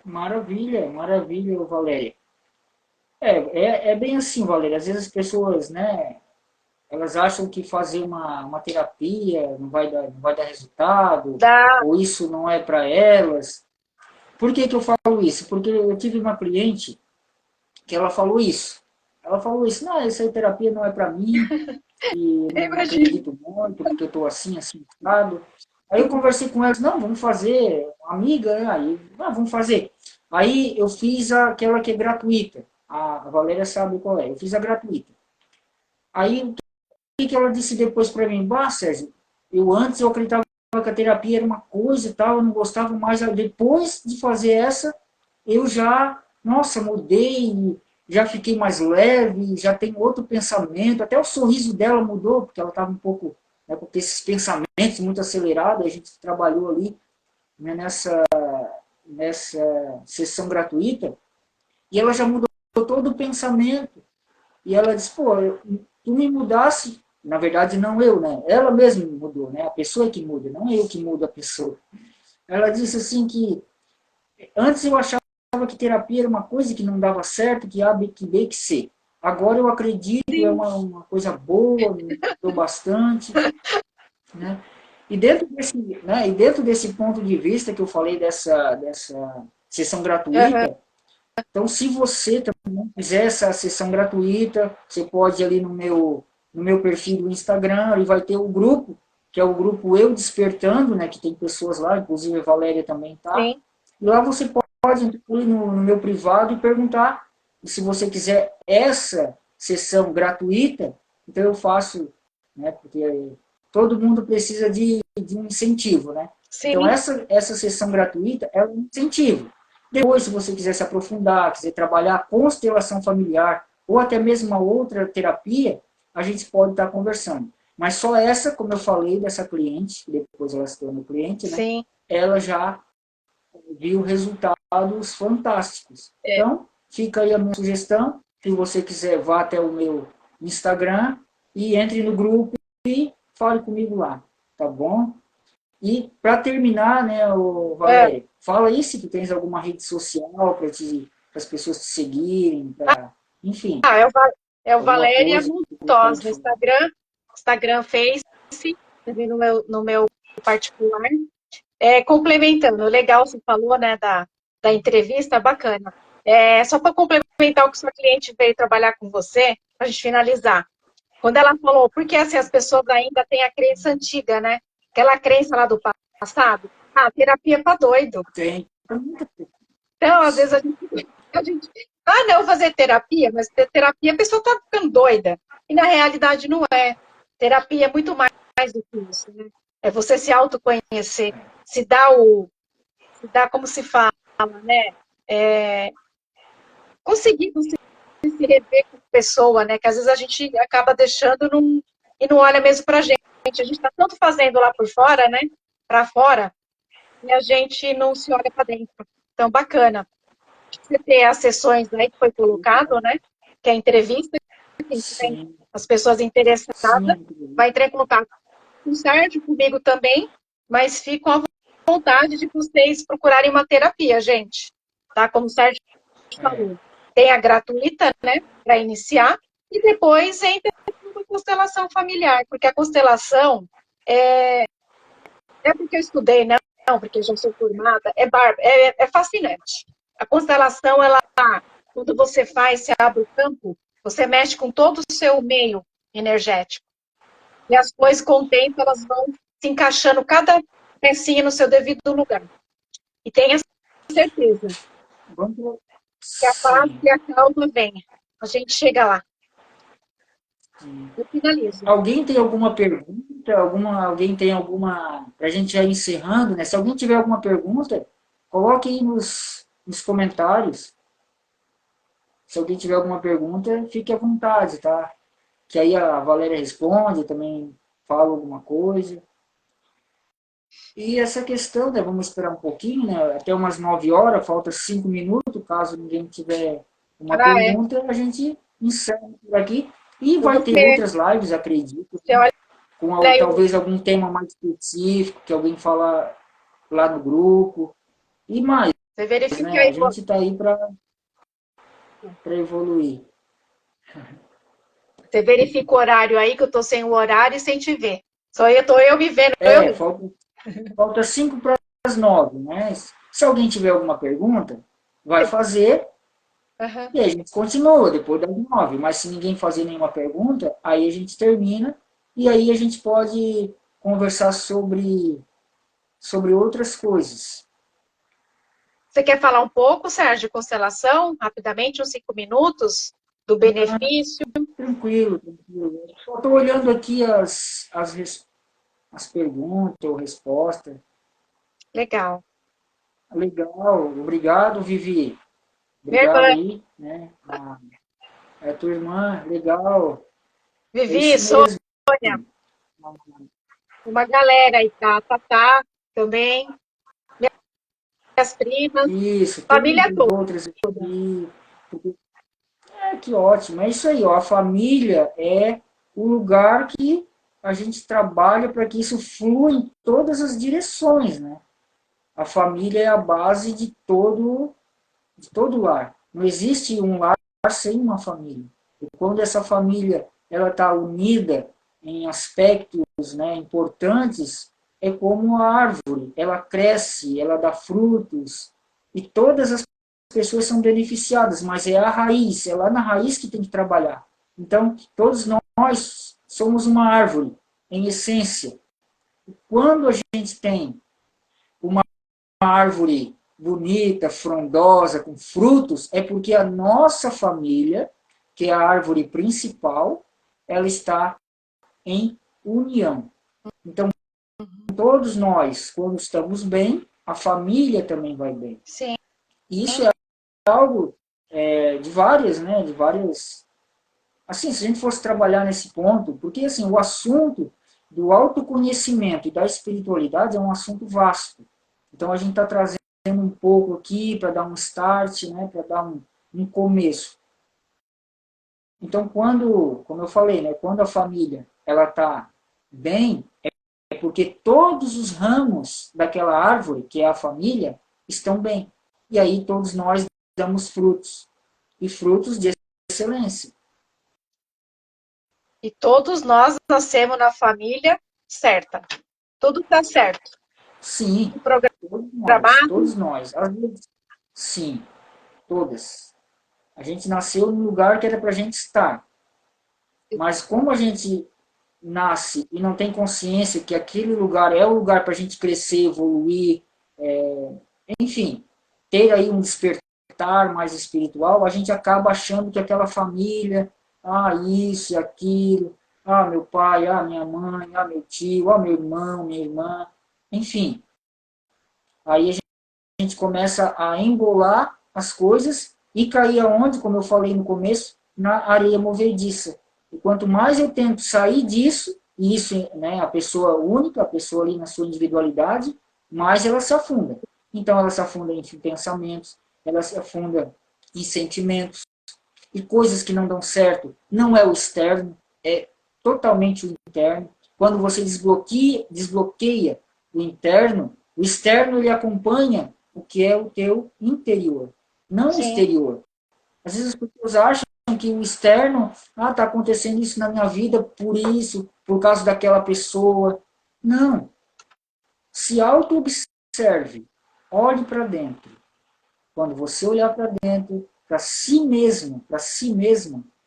Maravilha, maravilha, Valéria. É bem assim, Valéria. Às vezes as pessoas, né, elas acham que fazer uma terapia não vai dar resultado, Dá, ou isso não é para elas. Por que que eu falo isso? Porque eu tive uma cliente que ela falou isso. Ela falou isso, não, essa terapia não é para mim, e não imagina. acredito muito, porque eu estou assim, assim, assado. Aí eu conversei com ela, não, vamos fazer, amiga, né? Aí, vamos fazer. Aí eu fiz aquela que é gratuita. A Valéria sabe qual é. Eu fiz a gratuita. Aí o que ela disse depois para mim? Bah, Sérgio, eu acreditava que a terapia era uma coisa e tal, eu não gostava mais. Depois de fazer essa, eu já, nossa, mudei, já fiquei mais leve, já tenho outro pensamento, até o sorriso dela mudou, porque ela estava um pouco, né, com esses pensamentos muito acelerados, a gente trabalhou ali, né, nessa sessão gratuita, e ela já mudou todo o pensamento, e ela disse, pô, tu me mudasse, na verdade não eu, né, ela mesma mudou, né, a pessoa que muda, não eu que mudo a pessoa. Ela disse assim que antes eu achava que terapia era uma coisa que não dava certo, que A, que B, que C. Agora eu acredito, é Sim. uma coisa boa, me ajudou bastante. Né? E dentro desse ponto de vista que eu falei dessa sessão Uhum. gratuita, então se você também fizer essa sessão gratuita, você pode ir ali no meu perfil do Instagram, e vai ter o grupo, que é o grupo Eu Despertando, né, que tem pessoas lá, inclusive a Valéria também tá. Sim. E lá você pode ir no meu privado e perguntar. E se você quiser essa sessão gratuita, então eu faço, né, porque todo mundo precisa de um incentivo, né? Então Sim. essa sessão gratuita é um incentivo. Depois, se você quiser se aprofundar, quiser trabalhar a constelação familiar ou até mesmo uma outra terapia, a gente pode estar conversando. Mas só essa, como eu falei, dessa cliente, depois ela se tornou cliente, né? Sim. Ela já viu resultados fantásticos. É. Então, fica aí a minha sugestão. Se você quiser, vá até o meu Instagram e entre no grupo e fale comigo lá, tá bom? E para terminar, né, É. Valéria, fala aí se tu tens alguma rede social para as pessoas te seguirem, enfim, É o alguma Valéria coisa que tu gostaria Montos de no falar. Instagram, Face, também no meu particular. Complementando, legal, você falou, né, da entrevista, bacana. Só para complementar o que sua cliente veio trabalhar com você, para a gente finalizar. Quando ela falou, porque assim, as pessoas ainda têm a crença antiga, né? Aquela crença lá do passado. Terapia é para doido. Tem. Então, às vezes a gente não, vou fazer terapia, mas terapia a pessoa está ficando doida. E na realidade não é. Terapia é muito mais do que isso, né? É você se autoconhecer, se dar como se fala, né? Conseguir se rever com pessoa, né? Que às vezes a gente acaba deixando e não olha mesmo pra gente. A gente está tanto fazendo lá por fora, né? Para fora, e a gente não se olha para dentro. Então, bacana. Você ter as sessões aí que foi colocado, né? Que é a entrevista, quem tiver Sim, as pessoas interessadas, sim, vai entrar em contato com o Sérgio, comigo também, mas fico à vontade de vocês procurarem uma terapia, gente. Tá? Como o Sérgio é, falou. Tem a gratuita, né? Para iniciar, e depois entra constelação familiar, porque a constelação é porque eu estudei, não, porque eu já sou formada, é fascinante. A constelação, ela, quando você faz, você abre o campo, você mexe com todo o seu meio energético. E as coisas, com o tempo, elas vão se encaixando, cada pecinha no seu devido lugar. E tenha certeza que a paz Sim, e a calma vem. A gente chega lá. sim. Eu finalizo. Alguém tem alguma pergunta? Alguém tem alguma. Para a gente já ir encerrando, né? Se alguém tiver alguma pergunta, coloque aí nos comentários. Se alguém tiver alguma pergunta, fique à vontade, tá? Que aí a Valéria responde, também fala alguma coisa. E essa questão, né? Vamos esperar um pouquinho, né? Até umas 9 horas, falta 5 minutos. Caso ninguém tiver uma Ah, é. pergunta, a gente encerra por aqui. E vai ter Você, outras lives, acredito, você olha com aí, talvez algum tema mais específico, que alguém fala lá no grupo. E mais, você verifica né? A aí, gente está aí para evoluir. você verifica o horário aí, que eu tô sem o horário e sem te ver. Só eu tô eu me vendo, eu É, mesmo. falta 5 para as 9, né? Se alguém tiver alguma pergunta, vai fazer Uhum. e a gente continua depois das 9. Mas se ninguém fazer nenhuma pergunta, aí a gente termina e aí a gente pode conversar sobre outras coisas. Você quer falar um pouco, Sérgio, de constelação, rapidamente, uns 5 minutos, do benefício? Tranquilo, tranquilo. Só estou olhando aqui as perguntas ou respostas. Legal. Legal, obrigado, Vivi. Minha Obrigado irmã, aí, né? A tua irmã, legal. É Vivi, isso mesmo. Sônia, uma galera aí, tá? Tatá também, minhas primas, Isso, família tantas toda. outras aqui. Que ótimo. É isso aí, ó. A família é o lugar que a gente trabalha para que isso flua em todas as direções, né? A família é a base de todo lar. Não existe um lar sem uma família. E quando essa família ela está unida em aspectos, né, importantes, é como a árvore. Ela cresce, ela dá frutos e todas as pessoas são beneficiadas, mas é a raiz, é lá na raiz que tem que trabalhar. Então, todos nós somos uma árvore, em essência. Quando a gente tem uma árvore bonita, frondosa, com frutos, é porque a nossa família, que é a árvore principal, ela está em união. Então, todos nós, quando estamos bem, a família também vai bem. Sim. E isso é algo de várias, né, de várias... Assim, se a gente fosse trabalhar nesse ponto, porque assim, o assunto do autoconhecimento e da espiritualidade é um assunto vasto. Então, a gente está trazendo um pouco aqui para dar um start, né, para dar um começo. Então, como eu falei, né, quando a família ela está bem, é porque todos os ramos daquela árvore, que é a família, estão bem. E aí todos nós damos frutos, e frutos de excelência. E todos nós nascemos na família certa. Tudo está certo. Sim, todos nós, Programado. todos nós. Às vezes, sim, todas. A gente nasceu no lugar que era para a gente estar. Mas como a gente nasce e não tem consciência que aquele lugar é o lugar para a gente crescer, evoluir, enfim, ter aí um despertar mais espiritual, a gente acaba achando que aquela família, isso e aquilo, meu pai, minha mãe, meu tio, meu irmão, minha irmã, enfim. Aí a gente começa a embolar as coisas e cair aonde, como eu falei no começo, na areia movediça. E quanto mais eu tento sair disso, e isso, né, a pessoa única, a pessoa ali na sua individualidade, mais ela se afunda. Então ela se afunda em pensamentos, ela se afunda em sentimentos, e coisas que não dão certo, não é o externo, é totalmente o interno. Quando você desbloqueia o interno, o externo ele acompanha o que é o teu interior, não o Sim. exterior. Às vezes as pessoas acham que o externo, está acontecendo isso na minha vida por isso, por causa daquela pessoa. Não. Se auto-observe, olhe para dentro. Quando você olhar para dentro, para si mesmo,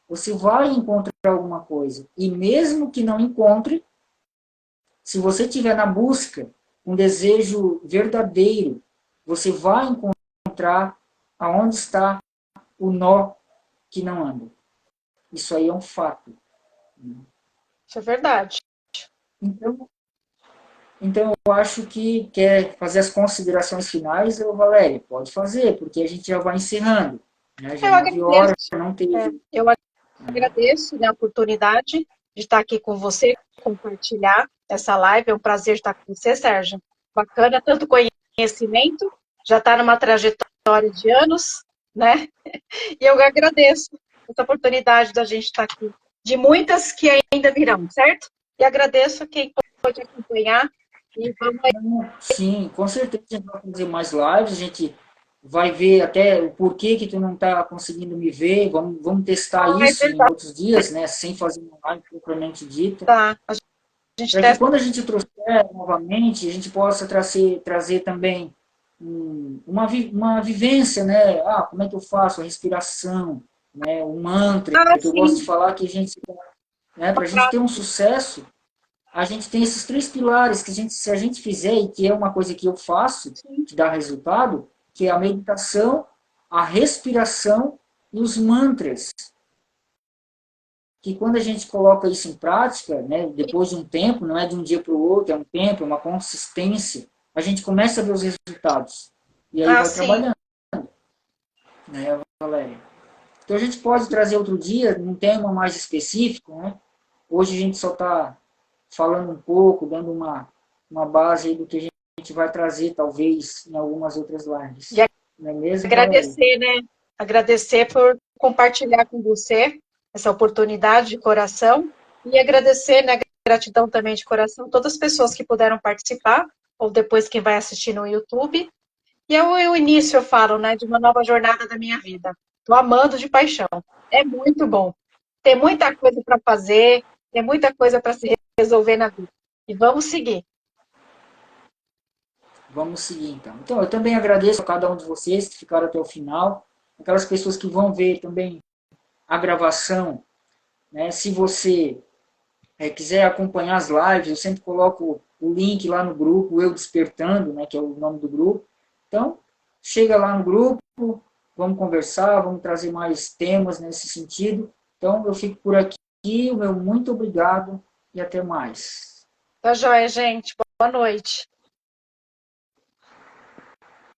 você vai encontrar alguma coisa. E mesmo que não encontre, se você estiver na busca, um desejo verdadeiro, você vai encontrar aonde está o nó que não anda. Isso aí é um fato. Isso é verdade. Então, eu acho que quer fazer as considerações finais, Valéria, pode fazer, porque a gente já vai encerrando. Né? Já é Eu 9 horas, agradeço. não teve... Eu agradeço, né, a oportunidade de estar aqui com você, compartilhar essa live. É um prazer estar com você, Sérgio. Bacana, tanto conhecimento, já está numa trajetória de anos, né? E eu agradeço essa oportunidade da gente estar aqui, de muitas que ainda virão, certo? E agradeço a quem pode acompanhar. E vamos aí. Sim, com certeza a gente vai fazer mais lives, a gente vai ver até o porquê que tu não está conseguindo me ver, vamos testar Ah, é isso em verdade, outros dias, né, sem fazer uma live propriamente dita, tá. A gente para que testa. quando a gente trouxer novamente, a gente possa trazer também uma vivência, né, como é que eu faço a respiração, né, o mantra, Ah, que eu gosto de sim. falar que a gente, né, para a gente ter um sucesso, a gente tem esses 3 pilares que se a gente fizer, e que é uma coisa que eu faço, Sim. que dá resultado, que é a meditação, a respiração e os mantras. Que quando a gente coloca isso em prática, né, depois de um tempo, não é de um dia para o outro, é um tempo, é uma consistência, a gente começa a ver os resultados. E aí Ah, vai sim. trabalhando, né, Valéria? Então a gente pode trazer outro dia, um tema mais específico, né? Hoje a gente só está falando um pouco, dando uma base aí do que a gente vai trazer, talvez, em algumas outras lives. E Não é mesmo, Valéria? agradecer, né? Agradecer por compartilhar com você essa oportunidade de coração e agradecer, né? Gratidão também de coração, todas as pessoas que puderam participar, ou depois quem vai assistir no YouTube. E é o início, eu falo, né, de uma nova jornada da minha vida. Estou amando de paixão. É muito bom. Tem muita coisa para fazer, tem muita coisa para se resolver na vida. E vamos seguir. Vamos seguir, então. Então, eu também agradeço a cada um de vocês que ficaram até o final, aquelas pessoas que vão ver também a gravação, né? Se você quiser acompanhar as lives, eu sempre coloco o link lá no grupo, Eu Despertando, né, que é o nome do grupo. Então, chega lá no grupo, vamos conversar, vamos trazer mais temas nesse sentido. Então, eu fico por aqui, o meu muito obrigado e até mais. Tá joia, gente. Boa noite.